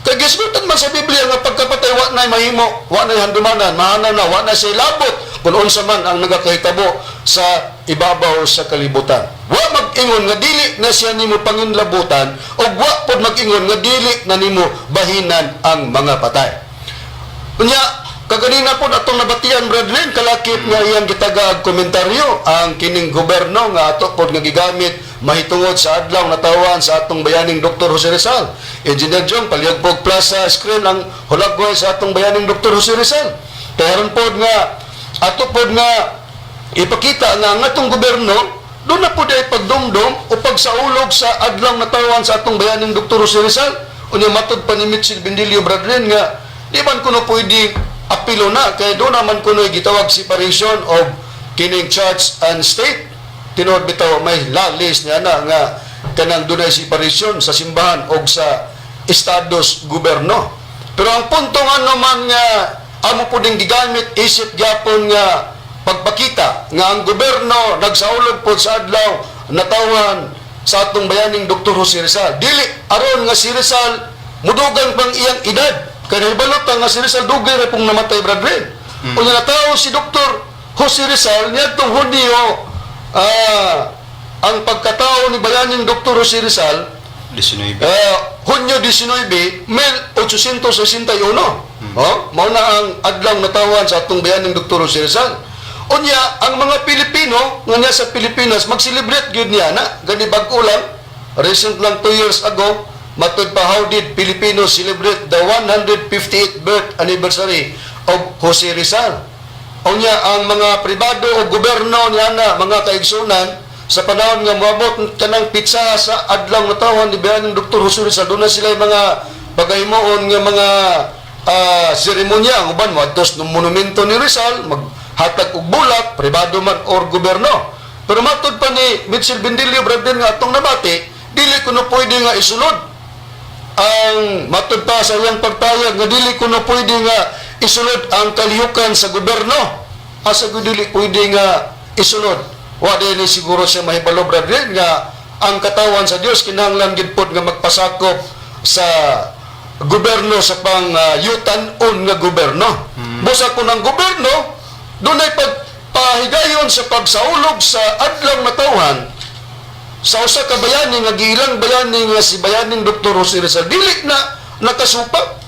kay gisgutan man sa Biblia nga pagkapatay wa nay mahimo, wa nay handumanan, mahana na, wa na siya labot kung unsa man ang nagakahitabo sa ibabaw sa kalibutan. Wa mag-ingon nga dili na siya nimo panginlabutan o wa pod mag-ingon nga dili na nimo bahinan ang mga patay. Kunya, kaganina po atong nabatian, brethren, kalakip nga iyang gitagaag komentaryo ang kining gobyerno nga ato pod nga gigamit mahitungod sa adlaw na tawan sa atong bayaning Dr. Jose Rizal. Engineer Jong, Paliagpog Plaza screen ang hulagway sa atong bayaning Dr. Jose Rizal. Karon pod nga ato pod nga ipakita nga ang atong gobyerno doon na po dahil pagdumdum o pagsaulog sa adlaw na tawan sa atong bayaning Dr. Jose Rizal. Unya matod pa ni Mitchell Bendilio, brethren, nga di man kuno pwede apilo na kay doon naman kuno gitawag separation of kining church and state. Tinuod bitaw may lalis niya na nga kanang dunay separation sa simbahan o sa estados gobyerno. Pero ang punto nga naman nga amo po ding gigamit isip gyapon nga pagpakita nga ang gobyerno nagsaulog po sa adlaw natawan sa atong bayaning Dr. Jose Rizal. Dili aron nga si Rizal mudugan pang iyang edad. Kaya nahibalot nga si Rizal dugay na pong namatay, brethren. Kung natao si Dr. Jose Rizal, niya itong Hunyo, ang pagkatao ni bayaning Dr. Jose Rizal, 19. Hunyo 19, 1861. Mauna ang adlaw natawan sa atong bayaning Dr. Jose Rizal. Unya, ang mga Pilipino, nga niya sa Pilipinas, mag-celebrate yun niya na, gani bag-o lang, recent lang 2 years ago, matod pa how did Filipinos celebrate the 158th birth anniversary of Jose Rizal. Unya, ang mga pribado o gobyerno niya na, mga kaigsunan, sa panahon nga moabot kanang pizza sa adlaw na tawhan ni bayaning Dr. Jose Rizal, doon na sila mga pagahimoon nga mga seremonya, ang uban mo, atos ng monumento ni Rizal, maghatag og bulat, pribado man or gobyerno. Pero matod pa ni Mitchell Bendilio, brethren, nga atong nabati, dili kuno pwede nga isulod ang matod pa sa iyang pagpayag nga dili kuno pwede nga isulod ang kalihukan sa gobyerno. Asa dili pwede nga isulod. Wa din siguro siya mahibalo, brethren, nga ang katawan sa Dios kinahanglan gid pod nga magpasakop sa gobyerno sa yutan-on nga gobyerno. Busa kun ang gobyerno dunay pagpahigayon sa pagsaulog sa adlaw na tawhan sa usa ka bayani nga giilang bayani nga si bayaning Dr. Jose Rizal, dili na nakasupak.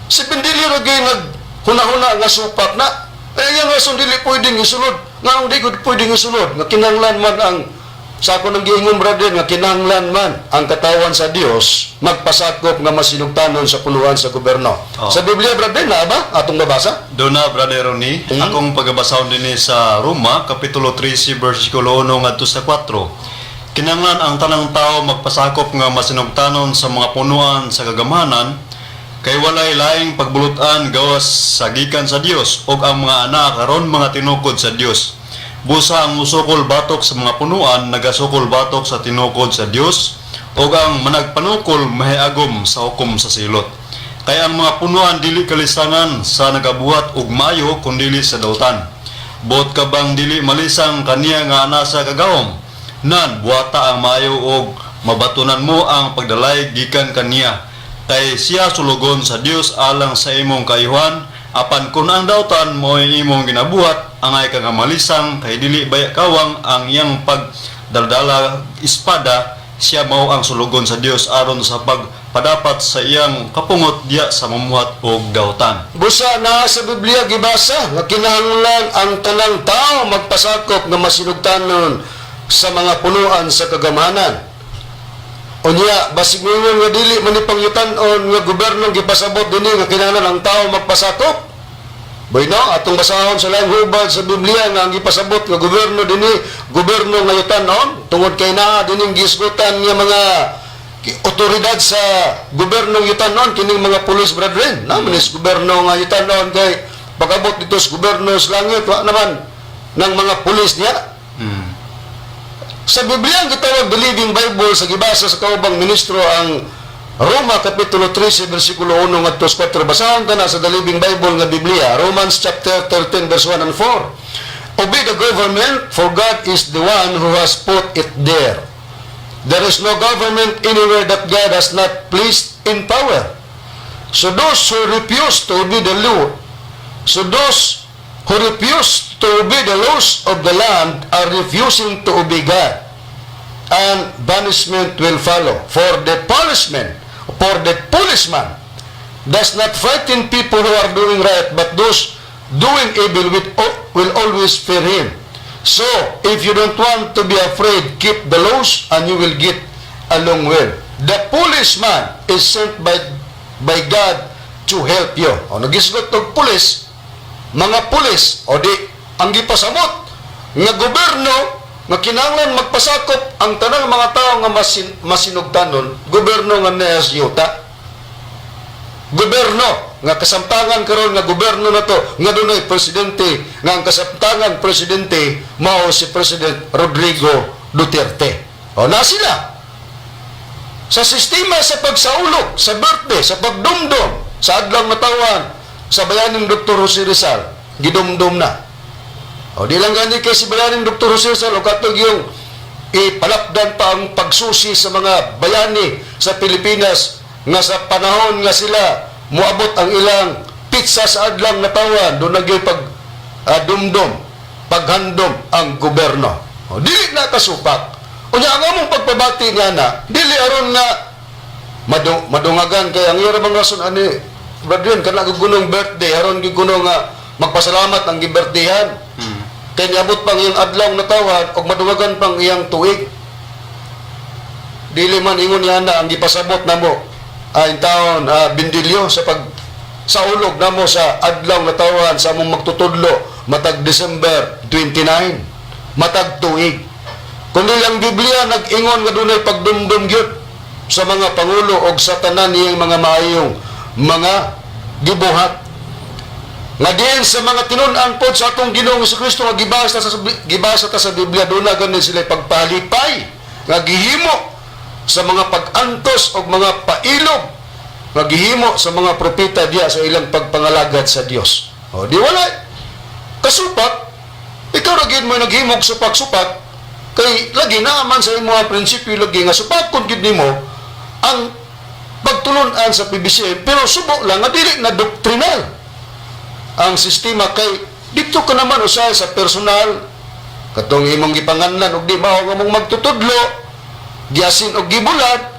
Si Bendilio lagi naghuna-huna nga supak na. Yung rason dili pwedeng isunod. Nga ang di pwedeng isunod. Nga kinahanglan man ang sa ako nang giingon, brother, nga kinahanglan man ang katawan sa Dios magpasakop nga masinugtanon sa puluhan sa gobyerno. Sa Biblia, brother, na ba atong mabasa? Doon na, Brother Ronnie, akong pagabasahon din sa Roma, Kapitulo 13, versikulo 1 ngadto sa 4. Kinanglan ang tanang tao magpasakop nga masinugtanon sa mga punuan sa kagamahanan, kay walay laing pagbulutan gawas sa gikan sa Dios, og ang mga anak karon mga tinukod sa Dios. Busa ang musukol batok sa mga punuan, nagasukol batok sa tinukod sa Dios, og ang managpanukol mahiagom sa hukom sa silot. Kaya ang mga punuan dili kalisangan sa nagabuhat og maayo kundili sa dautan. Buot ka bang dili malisang kaniya nga ana sa kagawom? Nan buhata ang maayo og mabatunan mo ang pagdalay gikan kaniya. Kay siya sulugon sa Dios alang sa imong kayuhan, apan kun ang dautan mo imong ginabuhat, angay ka nga malisang kay dili baya kawang ang iyang pagdaldala espada, siya mao ang sulugon sa Dios aron sa pagpadapat sa iyang kapungot diya sa mamuhat og dautan. Busa na sa Biblia gibasa nga kinahanglan ang tanang tao magpasakop nga masinugtanon sa mga punuan sa kagamahanan. Unya, basig mo nga dili man ipangyutan-on nga gobyerno gipasabot dinhi nga kinahanglan ang tao magpasakop. Bueno, atong basahon sa laing hubad sa Biblia nga ang gipasabot nga gobyerno dinhi, gobyerno nga yutan-on tungod kay naa dining gisgutan nga mga otoridad sa gobyernong yutan-on kining mga pulis, brethren. Manis gobyerno nga yutan-on kay pag-abot dito sa gobyerno sa langit wa naman ng mga pulis niya. Sa Biblia ang gitawag the Living Bible sa gibasa sa kaubang ministro ang Roma Kapitulo 13 versikulo 1 ngadto sa 4 basahon ta na sa Dalibing Bible nga Biblia. Romans chapter 13 verse 1 and 4. Obey the government, for God is the one who has put it there. There is no government anywhere that God has not placed in power. So those who refuse to obey the law, so those who refuse to obey the laws of the land are refusing to obey God. And punishment will follow. For the policeman does not frighten people who are doing right, but those doing evil will always fear him. So, if you don't want to be afraid, keep the laws and you will get along well. The policeman is sent by God to help you. O nagisgot og pulis, mga pulis, o di, ang gipasamot, nga gobyerno, nga kinahanglan magpasakop ang tanang mga tao nga masinugtanon, gobyerno nga niyas yuta. Gobyerno nga kasamtangan karon nga gobyerno na to nga dunay presidente nga ang kasamtangan presidente mao si President Rodrigo Duterte. O na sila sa sistema sa pagsaulog, sa birthday, sa pagdumdum, sa adlang natawan sa bayaning Dr. Jose Rizal, gidumdum na. O di lang gani kay si bayaning Dr. Jose Rizal o katog yung ipalapdan pa ang pagsusi sa mga bayani sa Pilipinas nga sa panahon nga sila muabot ang ilang pizza sa adlang natawan doon nagyoy pag dumdum, paghandom ang gobyerno. O dili na kasupak. Unya ang among pagpabati nga na dili aron nga madungagan kay ang iyang mga rason ani Bradley kana gugunong birthday aron giguno nga magpasalamat ang gibirthdayan. Kay niabot pang iyang adlaw natawan og madungagan pang iyang tuig. Dili man ingon niya na ang gipasabot namo ay taon bindilyo sa pagsaulog namo sa adlaw na taon sa among magtutudlo matag December 29 matag tuig. Kundi ang Biblia nag-ingon nga dunay pagdumdum gyud sa mga pangulo og sa tanan niyang mga maayong mga gibuhat. Nga diin sa mga tinun-an pod sa atong Ginoong Jesucristo nga gibasa ta sa Biblia doon na ganin sila pagpalipay nga gihimo sa mga pag-antos o mga pailog naghihimo sa mga propeta diya sa ilang pagpangalagad sa Dios. O di wala kasupak, ikaw lagi mo naghimog supak-supak kay lagi naman sa imong prinsipyo lagi nga supak kun gid nimo ang pagtulon-an sa PBC pero subo lang nga dili na doktrinal ang sistema kay dito ka naman usay sa personal katong imong gipanganlan og di mao nga mong magtutudlo giasin og gibulat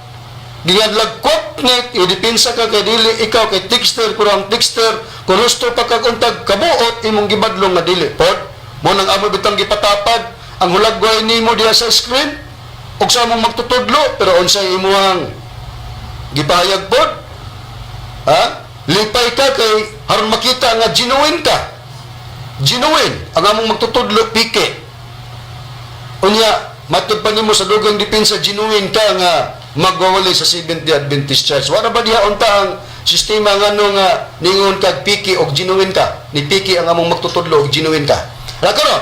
giadlag kwatnet idepensa ka kay dili ikaw kay texter kurang texter kung gusto pa ka kuntag kabuot imong gibadlong nga dili pod mo nang amo bitang gipatapad ang hulagway nimo diha sa screen ug sa mong magtutudlo pero unsay imuhang gipahayag pod lipay ka kay aron makita nga genuine ang among magtutudlo pike unya matud pa nimo sa dugang depensa genuine ka nga magwawali sa Seventh-day Adventist Church. Wala ba diha unta ang sistema nga nga ningon kag piki og genuine ka? Ni piki ang among magtutudlo og genuine ka. Rakaro.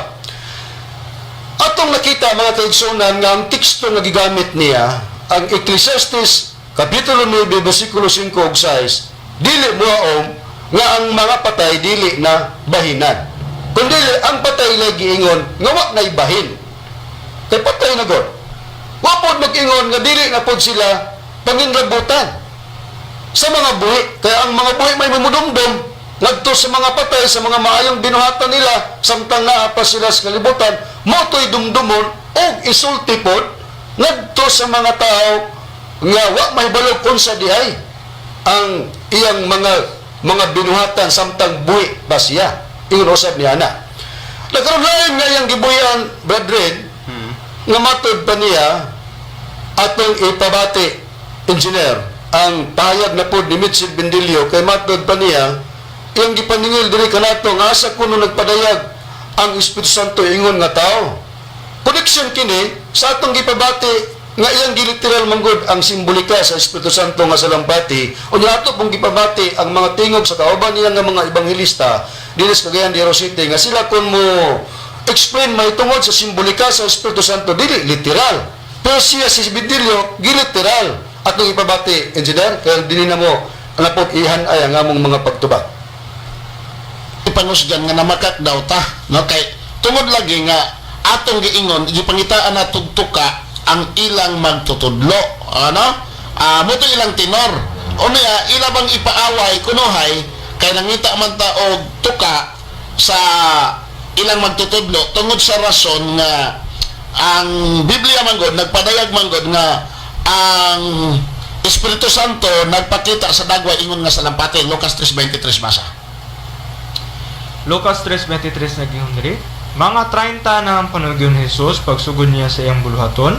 Atong nakita mga kaigsunan nga ang teksto nga gigamit niya ang Ecclesiastes kapitulo 9 bersikulo 5 ug 6 dili moaom nga ang mga patay dili na bahinan. Kundi ang patay lagi ingon nga wa nay bahin. Kay patay na god. Wapod mag-ingon nga dili na pod sila panginrabutan sa mga buhi. Kaya ang mga buhi may mamudumdum ngadto sa mga patay sa mga maayong binuhatan nila samtang naa pa sila sa kalibutan motoy dumdumon og isulti pod ngadto sa mga tao nga wa may balog unsa diay ang iyang mga binuhatan samtang buhi ba siya. Ingon usab niya na. Nagkaroon lain nga iyang gibuyan brethren nga matod pa niya atong ipabati engineer ang pahayag na pod ni Mitchell Bendilio kay matod pa niya iyang gipaningil diri kanato nga asa kuno nagpadayag ang Espiritu Santo ingon nga tao. Connection kini sa atong gipabati nga iyang giliteral manggod ang simbolika sa Espiritu Santo nga salampati unya ato pong gipabati ang mga tingog sa kauban niya nga mga ebanghelista dinhi sa Cagayan de Oro City nga sila kun mo explain may tungod sa simbolika sa Espiritu Santo dili literal pero siya si Bendilio giliteral atong ipabati, engineer, kaya dili na mo anapod ihan ay ang among mga pagtubag. Ipanusgan nga namakak daw ta, no? Kay tungod lagi nga atong giingon gipangitaan na tugtuka ang ilang magtutudlo, ano? Moto ilang tenor. Unya ila bang ipaaway kunohay kay nangita man ta og tuka sa ilang magtutudlo tungod sa rason nga ang Biblia man gud nagpadayag man gud nga ang Espiritu Santo nagpakita sa dagway ingon nga salampati. Lucas 3:23 basa. Lucas 3:23 naging diri. Mga 30 na ang panugyon ni Jesus pagsugod niya sa iyang buluhaton.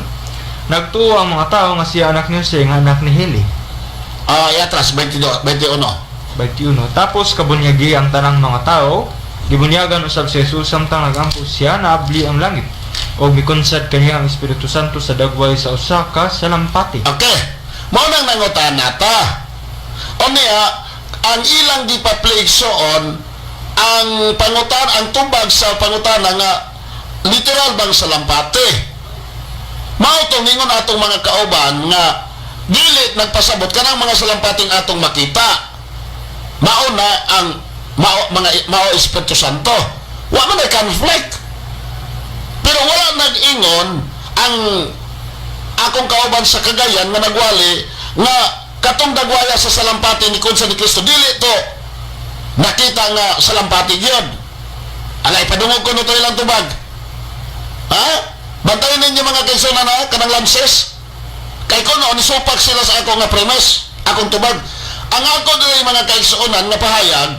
Nagtuo ang mga tao nga siya anak ni Jose nga anak ni Heli. Yatras 21. Tapos kabunyagi ang tanang mga tao, gibunyagan usab si Jesus samtang nagampo siya naabli ang langit. O mikonsad kaniya ang Espiritu Santo sa dagway sa usa ka salampati. Okay. Mao nang nangutan nata. Unya ang ilang gipapleigsoon ang pangutan ang tubag sa pangutan nga literal bang salampati. Mao tong ingon atong mga kauban nga dili nagpasabot kanang mga salampating atong makita. Mao na ang mao Espiritu Santo. Wa man conflict. Pero wala nag-ingon ang akong kauban sa Cagayan nga nagwali nga katong dagwaya sa salampati ni Kunsa ni Cristo dili to nakita nga salampati gyud. Alay padungog ko nito ilang tubag. Ha? Bantayan ninyo mga kaigsunan na kanang lances. Kay kuno ni supak sila sa ako nga premise, akong tubag. Ang ako dili mga kaigsunan nga pahayag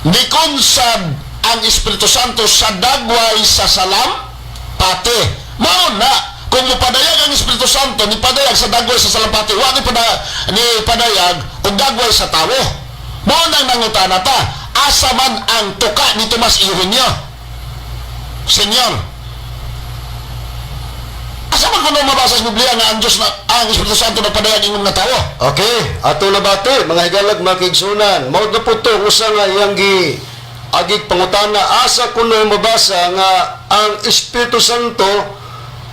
ni Kunsad ang Espiritu Santo sa dagway sa salampati. Mao na kung mupadayag ang Espiritu Santo ni padayag sa dagway sa salampati, wa ni padayag og dagway sa tawo. Mao nang nangutana ta, asa man ang tuka ni Tomas Ireneo? Senyor, asa man kuno mabasa sa Biblia nga ang Dios na ang Espiritu Santo nagpadayag ingon nga tawo? Okay, ato na bati, mga higalag, mga kaigsunan. Mao na po to, usa nga iyang agig pangutana, asa kuno mabasa nga ang Espiritu Santo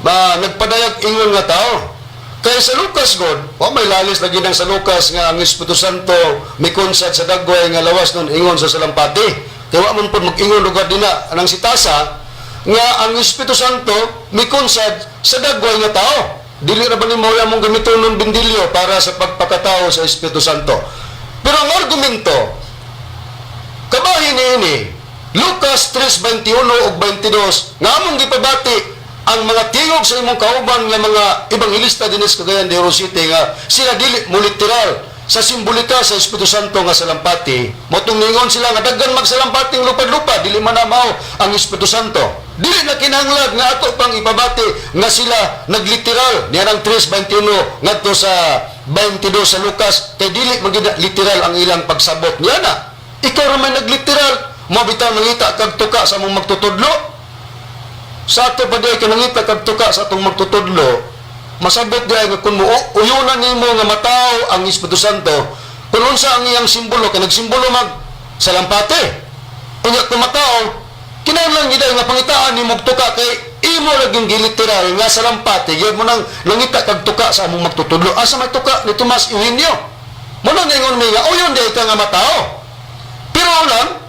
nagpadayag ingon nga tao. Kaya sa Lucas God, may lalis lagi nang sa Lucas nga ang Espiritu Santo mikonsad sa dagway nga lawas nun ingon sa salampati. Kaya wa man po mag-ingon lugar din na anang sitasa nga ang Espiritu Santo mikonsad sa dagway nga tao. Dili na ba ni mawala mong gamiton ng bindilyo para sa pagpakatao sa Espiritu Santo? Pero ang argumento, kabahin ini, Lucas 3:21 ug 22, nga among gipabati ang mga tingog sa imong kauban nga mga ebanghelista dinis Cagayan de Oro City nga sila dili mo literal sa simbolika sa Espiritu Santo nga salampati. Motong ningon sila nga daghan magsalampating lupad-lupad dili man mao ang Espiritu Santo. Dili na kinahanglan nga ato pang ipabati nga sila nagliteral nianang 3:21 ngadto sa 22 sa Lucas kay dili magid literal ang ilang pagsabot niya na. Ikaw ra may nagliteral mo bitaw nangita kag tuka sa mong magtutudlo. Sa ato pa diay kanangita kag tuka sa atong magtutudlo, masabot diay nga kun uyunan nimo nga mataw ang Espiritu Santo, kun unsa ang iyang simbolo kay nagsimbolo mag salampati. Unya kun mataw, kinahanglan gid nga pangitaan nimo tuka kay imo laging giliteral nga salampati, gyud mo nang nangita kag tuka sa among magtutudlo. Asa may tuka ni Tomas Ireneo? Mo nang ingon mi nga uyon diay ka nga mataw. Pero ulan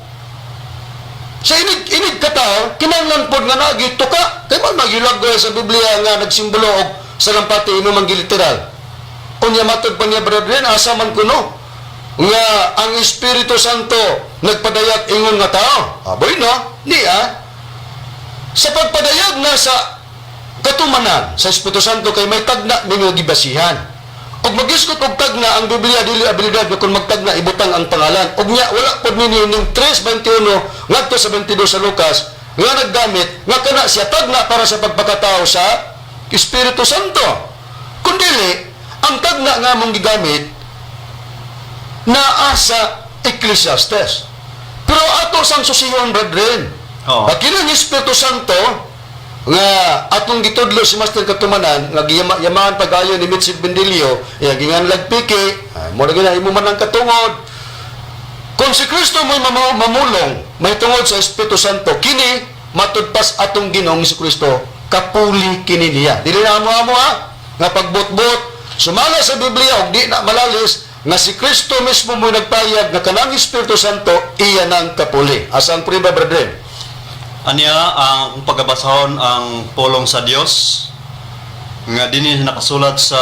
sa inid katao, kinahanglan pod nga nagituka. Kay man magilagay sa Biblia nga nagsimbolo og salampati imo man giliteral. Unya matod pa niya brethren, asa man kuno nga ang Espiritu Santo nagpadayag ingon nga tao. Aboy no, niya sa pagpadayag na sa katumanan sa Espiritu Santo kay may tagna ninyo gibasihan. Og magisgot og tagna ang Biblia dili abilidad nga kun magtagna ibutang ang pangalan. Og nya wala pod ni ning 3:21 ngadto sa 22 sa Lucas nga naggamit nga kana siya tagna para sa pagpakatao sa Espiritu Santo. Kundi ang tagna nga mong gigamit naa sa Ecclesiastes. Pero ato sang susihon brethren. Kini Espiritu Santo nga atong gitudlo si Master Katumanan nga yamaan pagayo ni Mitchell Bendilio gingan lagpiki mo na gina imo man ang katungod kung si Kristo mo mamulong may tungod sa Espiritu Santo kini matudpas atong Ginoong si Kristo kapuli kini niya dili na amo ha nga pagbutbot Sumala sa Biblia og di na malalis nga si Kristo mismo mo nagpayag nga kanang Espiritu Santo iya nang kapuli. Asang priba brethren? Aniya ang pagabasahon ang pulong sa Dios nga dinhi nakasulat sa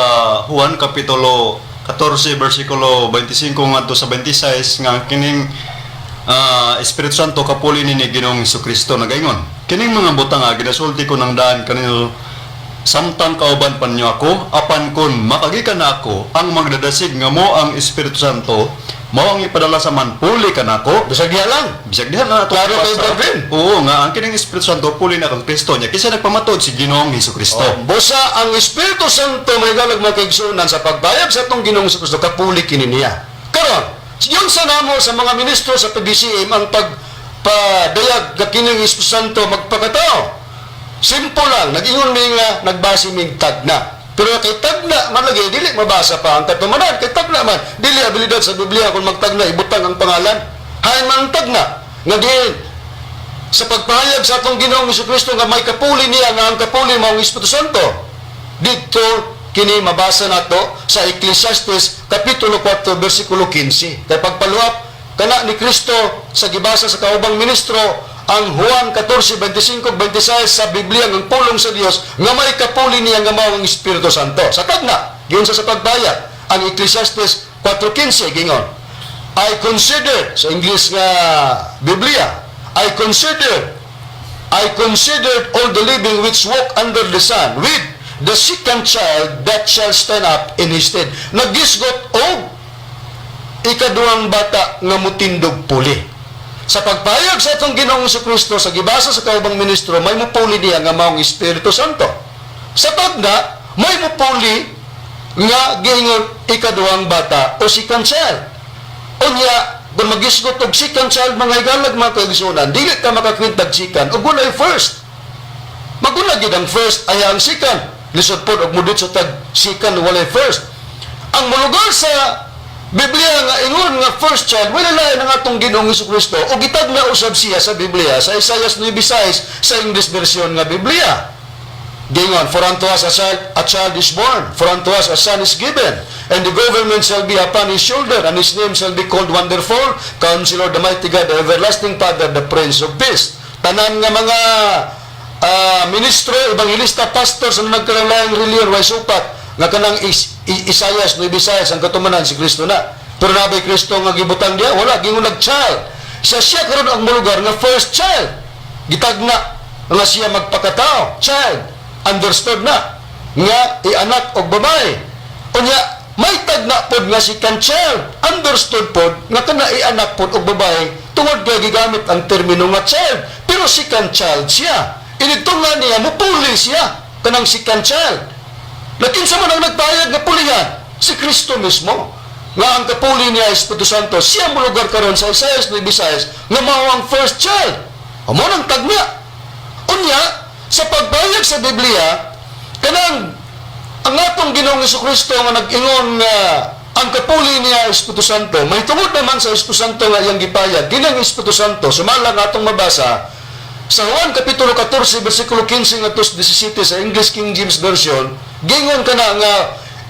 Juan kapitulo 14 bersikulo 25 ngadto sa 26 nga kining Espiritu Santo kapuli ni Ginoong Jesucristo nagaingon. Kining mga butang nga ginasulti ko ng daan kanino samtang kauban pa niyo ako, apan kun makagikan na ako, ang magdadasig nga mo ang Espiritu Santo, mo ang ipadala sa manpuli ka na ako. Bisag diha lang. Bisag diha na ito. Klaro kayo, brethren. Oo nga, ang kining Espiritu Santo, puli na kang Kristo niya. Kisa nagpamatod si Ginoong Jesucristo. Busa ang Espiritu Santo may galag magkaigsunan sa pagbayag sa itong Ginoong Jesucristo, kapuli kini niya. Karon, yun sa namo sa mga ministro sa PBCM ang pagpadayag nga kining Espiritu Santo magpakatao. Simple lang, nag-ingon mi nga nagbasi mig tagna. Pero kay tagna man lagi dili mabasa pa ang katumanan. Kay tagna man dili abilidad sa Biblia kung magtagna ibutang ang pangalan. Hain man ang tagna nga diin sa pagpahayag sa atong Ginoong Jesucristo nga may kapuli niya nga ang kapuli mao ang Espiritu Santo. Dito kini mabasa nato sa Ecclesiastes kapitulo 4 bersikulo 15. Kay pagpaluap kana ni Kristo sa gibasa sa kaubang ministro ang Juan 14:25-26 sa Biblia ng pulong sa Dios nga may kapuli niya nga mao ang Espiritu Santo. Sa tagna, giyon sa pagbayad, ang Ecclesiastes 4:15 gingon, I consider sa English nga Biblia, I considered all the living which walk under the sun with the second child that shall stand up in his stead. Nagisgot og ikaduhang bata nga mutindog puli. Sa pagpayag sa itong Ginoong Jesucristo sa gibasa sa kaubang ministro, may mupuli niya nga maong Espiritu Santo. Sa tagna, may mupuli nga giingon ikaduhang bata o second child. Unya, kung magisgot og second child, mga igalag mga kaigsunan, dili ka makakwintag second, o gunay first. Magunag yun ang first, ay ang second. Lisod po, og mudit sa tag second, walay first. Ang mulugar sa Biblia nga ingon nga first child, wala lain ang atong Ginoong Jesucristo o gitag na usab siya sa Biblia sa Isaiah 9:6 sa English version nga Biblia. Gingon, for unto us a child is born, for unto us a son is given, and the government shall be upon his shoulder, and his name shall be called Wonderful, Counselor, the Mighty God, the Everlasting Father, the Prince of Peace. Tanan nga mga ministro, evangelista, pastor sa nagkalalayang reliyon, way supat nga kanang Isaiah 9:6 ang katumanan si Kristo na. Pero nabay Kristo nga gibutang diya, wala gingon nag-child. Siya karon ang mulugar nga first child. Gitagna nga siya magpakatao, child. Understood na nga ianak og babae. Unya may tagna pod nga si kan child. Understood pod nga kana ianak pod og babae tungod kay gigamit ang termino nga child. Pero si kan child siya. Inigtungan niya mupuli siya kanang si kan child. Lakin sa man ang nagbayad nga pulihan, si Kristo mismo. Nga ang kapuli niya Espiritu Santo, siya mulugar karon sa Isaiah 9:6 nga mao ang first child. Amo nang tagna. Unya, sa pagbayad sa Biblia, kanang ang atong Ginoong Jesucristo nga nag-ingon nga ang kapuli niya Espiritu Santo, may tungod naman sa Espiritu Santo nga iyang gipayag. Ginang Espiritu Santo, sumala nga atong mabasa sa Juan kapitulo 14 bersikulo 15 ngadto 17 sa English King James Version, gingon kana nga,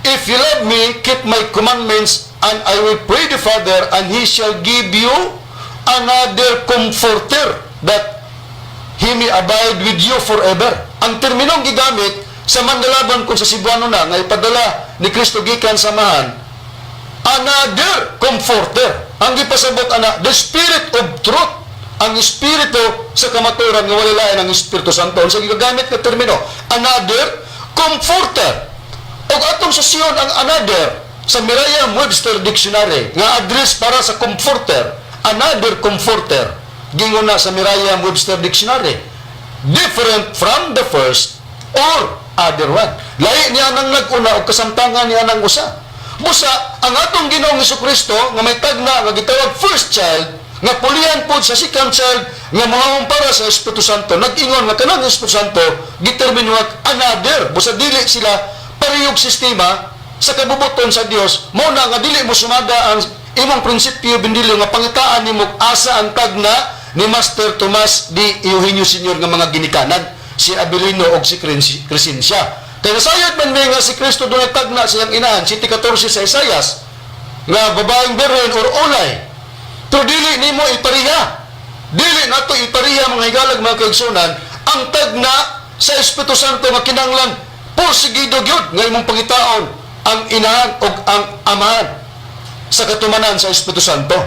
if you love me, keep my commandments, and I will pray the Father, and He shall give you another comforter, that He may abide with you forever. Ang terminong gigamit sa mandalaban kung sa Cebuano na nga ipadala ni Kristo gikan samahan, another comforter. Ang gipasabot ana, the Spirit of truth. Ang Espiritu sa kamaturan nga wala lain ang Espiritu Santo. Sa gigamit nga termino, another comforter. O atong susiyon ang another sa Merriam-Webster Dictionary nga address para sa comforter, another comforter. Gingon na sa Merriam-Webster Dictionary, different from the first or other one. Lahi niya nang nag-una o kasamtangan niya nang usa. Busa, ang atong Ginoong Jesucristo nga may tagna nga gitawag first child, nga pulihan po sa second child nga mga para sa Espiritu Santo, nag-ingon nga kanang Espiritu Santo gitermino another. Busa dili sila parehog sistema sa kabubuton sa Dios, mao na nga dili mo sumada ang imong prinsipyo bindilo nga pangitaan nimo asa ang tagna ni Master Tomas D. Eugenio Sr. nga mga ginikanan, si Abilino o si Crescencia. Kaya nasayad man nga si Kristo doon tagna sa iyang inahan, City 14 sa Isayas, nga babaeng berhen or ulay. Pero dili nimo ipariha. Dili nato ipariha mga higalag mga kaigsunan ang tagna sa Espiritu Santo nga kinahanglan porsigido gyud nga imong pangitaon ang inahan o ang amahan sa katumanan sa Espiritu Santo.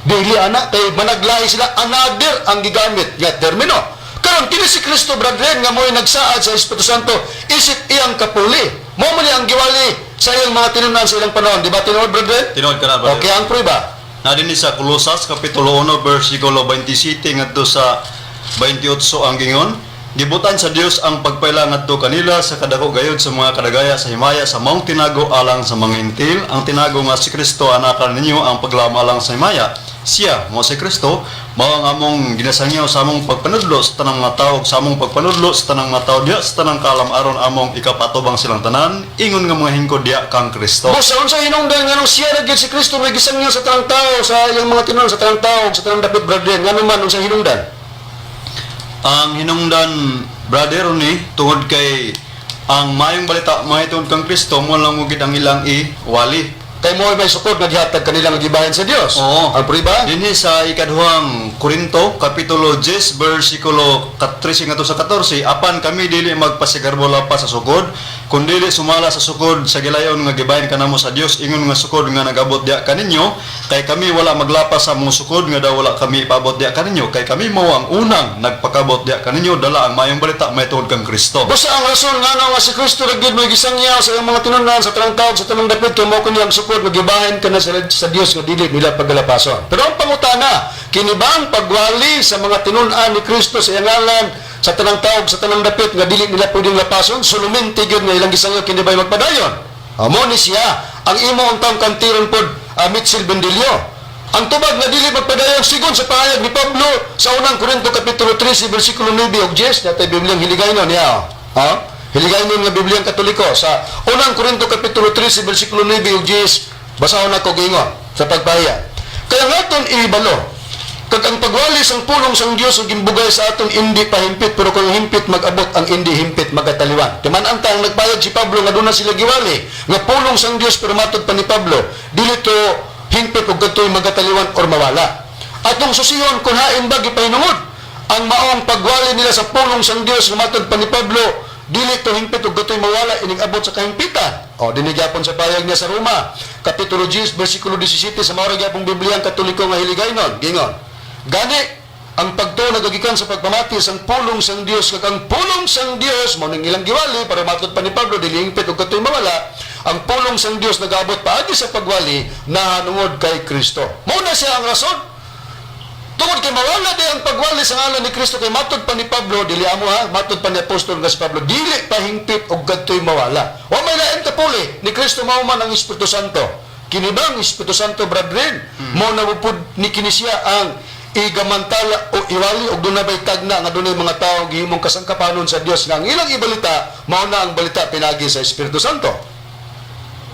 Dili ana kay managlahi sila another ang gigamit nga termino. Karon kini si Kristo brethren nga mo'y nagsaad sa Espiritu Santo isip iyang kapuli. Mo man ang giwali sa iyang mga tinunan sa ilang panahon, di ba tinuod brethren? Tinuod ka na, brother. Okay, ang prueba. Na din sa Colosas kapitulo 1 versikulo 27 ngadto sa 28 ang gingon, gibutan sa Dios ang pagpayla ngadto kanila sa kadako gayud sa mga kadagaya sa himaya sa maong tinago alang sa mga intil, ang tinago nga si Kristo anakan ninyo ang paglama alang sa himaya. Siya mo si Kristo mao ang among ginasangyaw sa among pagpanudlo sa tanang mga tawo, sa among pagpanudlo sa tanang mga tawo diya sa tanang kalam-aron among ikapatubang silang tanan ingon nga mga hingkod diya kang Kristo. Boss, sa hinungdan nga nung siya na gyud si Kristo may gisangyaw sa tanang tao, sa iyang mga tinunan sa tanang tao, sa tanang dapit brethren, nga naman unsa hinungdan? Ang hinungdan, brother ni tungod kay ang mayong balita mahitungod kang Kristo mo lang mugid ang ilang iwali. Kay mo may sukod nga gihatag kanilang gibahin sa Dios. Oo. Ang prueba? Dinhi sa ikaduhang Korinto kapitulo 10 bersikulo 13 ngadto sa 14, apan kami dili magpasigarbo lapas sa sukod, kun dili sumala sa sukod sa gilayon nga gibahin kanamo sa Dios ingon nga sukod nga nagabot diya kaninyo, kay kami wala maglapas sa mong sukod nga daw wala kami paabot diya kaninyo, kay kami mao ang unang nagpakabot diya kaninyo dala ang mayong balita mahitungod kang Kristo. Basta ang rason nga nga si Kristo ra gyud may gisangyaw sa iyang mga tinunan sa tanang tao, sa tanang dapit kay mao kini ang sukod magibahin ka na sa Dios nga dili nila paggalapason. Pero ang pangutana, kini ba ang pagwali sa mga tinunan ni Kristo sa iyang ngalan sa tanang taog sa tanang dapit nga dili nila pwedeng lapason? Suluminti gyud nga ilang gisangyo kini ba magpadayon? Amo ni siya ang imo untang kantiron pod Mitchell Bendilio. Ang tubag nga dili magpadayon sigon sa pahayag ni Pablo sa unang Korinto kapitulo 13 bersikulo 9 ug 10 natay Bibliang hiligaynon niya. Ha? Hiligaynon nga Bibliang Katoliko sa unang Korinto kapitulo 13 bersikulo 9 ug 10 basahon ako gingon sa pagpahayag. Kaya ngaton ibalo kag ang pagwali sang pulong sang Dios ug gimbugay sa aton indi pahimpit pero kung himpit mag-abot ang indi himpit magataliwan. Timan antang nagbayad si Pablo nga doon na sila giwali nga pulong sang Dios pero matod pa ni Pablo dili to himpit ug kadtoy magataliwan or mawala. Atong susihon kun hain ba gipahinungod ang maong pagwali nila sa pulong sang Dios nga matod pa ni Pablo dili to himpit ug kadtoy mawala ining abot sa kahimpitan. O dinhi gyapon sa payag niya sa Roma kapitulo 10 bersikulo 17 sa mao ra gyapong Bibliang Katoliko nga hiligaynon gingon. Gani ang pagtuo nagagikan sa pagpamati sang pulong sang Dios kag ang pulong sang Dios mao ning ilang giwali para matod pa ni Pablo dili himpit ug kadtoy mawala. Ang pulong sang Dios nagaabot paagi sa pagwali nahanungod kay Kristo. Mao na siya ang rason. Tungod kay mawala di ang pagwali sa ngalan ni Kristo kay matod pa ni Pablo dili amo ha matod pa ni apostol nga si Pablo dili pa hingpit og kadtoy mawala. Wa may lain kapuli ni Kristo mao man ang Espiritu Santo. Kini ba ang Espiritu Santo brethren? Mao na upod ni kini siya ang igamantala o iwali og dunay bay tagna nga dunay mga tawo gihimong kasangkapanon sa Dios nga ang ilang ibalita mao na ang balita pinagi sa Espiritu Santo.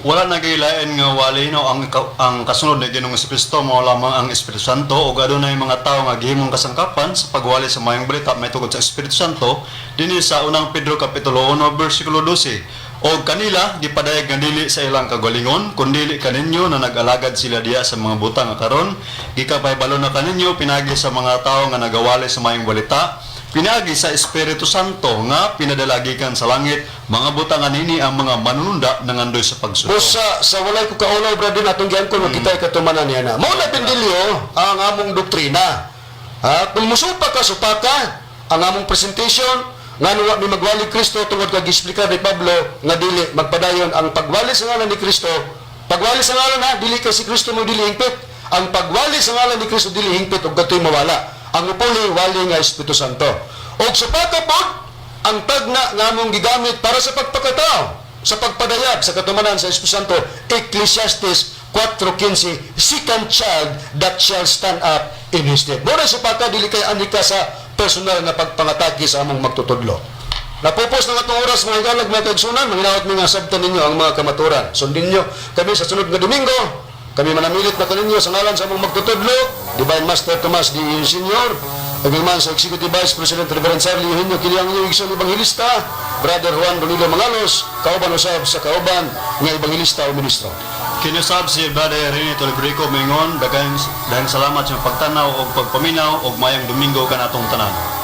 Wala nagilain nga wali no ang kasunod ni Ginoong Kristo mao lamang ang Espiritu Santo ug adunay mga tawo nga gihimong kasangkapan sa pagwali sa mayong balita may tungod sa Espiritu Santo dinhi sa unang Pedro kapitulo 1 bersikulo 12. Og kanila gipadayag nga dili sa ilang kagalingon kundi kaninyo na nag-alagad sila diya sa mga butang nga karon gikapaybalo na kaninyo pinagi sa mga tawo nga nagawali sa mayong balita pinagi sa Espiritu Santo nga pinadalagikan sa langit mga butang nini ang mga manununda nangandoy sa pagsuko. Sa walay ko kaulaw brother natong giangkon makita katumanan niya na. Mao na Bendilio ang among doktrina. Kung musupa ka supaka ang among presentation nga nuwa mi magwali Kristo tungod kag giexplikar ni Pablo nga dili magpadayon ang pagwali sa ngalan ni Kristo. Pagwali sa ngalan ha dili kay si Kristo mo dili hingpit. Ang pagwali sa ngalan ni Kristo dili hingpit ug kadtoy mawala. Ang upuli wali nga Espiritu Santo. Og sa pagkapod ang tagna nga among gigamit para sa pagpakatao sa pagpadayag sa katumanan sa Espiritu Santo Ecclesiastes 4:15 second child that shall stand up in his stead. Mura sa pagka dili kay anika sa personal na pagpangatake sa among magtutudlo. Napupos na nga oras mga higalag mga kaigsunan, manginawat mga sabtan ninyo ang mga kamaturan. Sundin nyo kami sa sunod nga Domingo. Kami manamilit na kaninyo sa ngalan sa among magtutudlo, Divine Master Tomas D. Senior, Agulman sa Executive Vice President Reverend Charlie Eugenio Kiliang Igsoon Evangelista, Brother Juan Ronilo Mangalos, kauban usab sa kauban nga Evangelista o Ministro. Kinusab si Brother Rene Tolibrico mingon, daghang salamat sa pagtanaw o pagpaminaw og mayang Domingo kanatong tanan.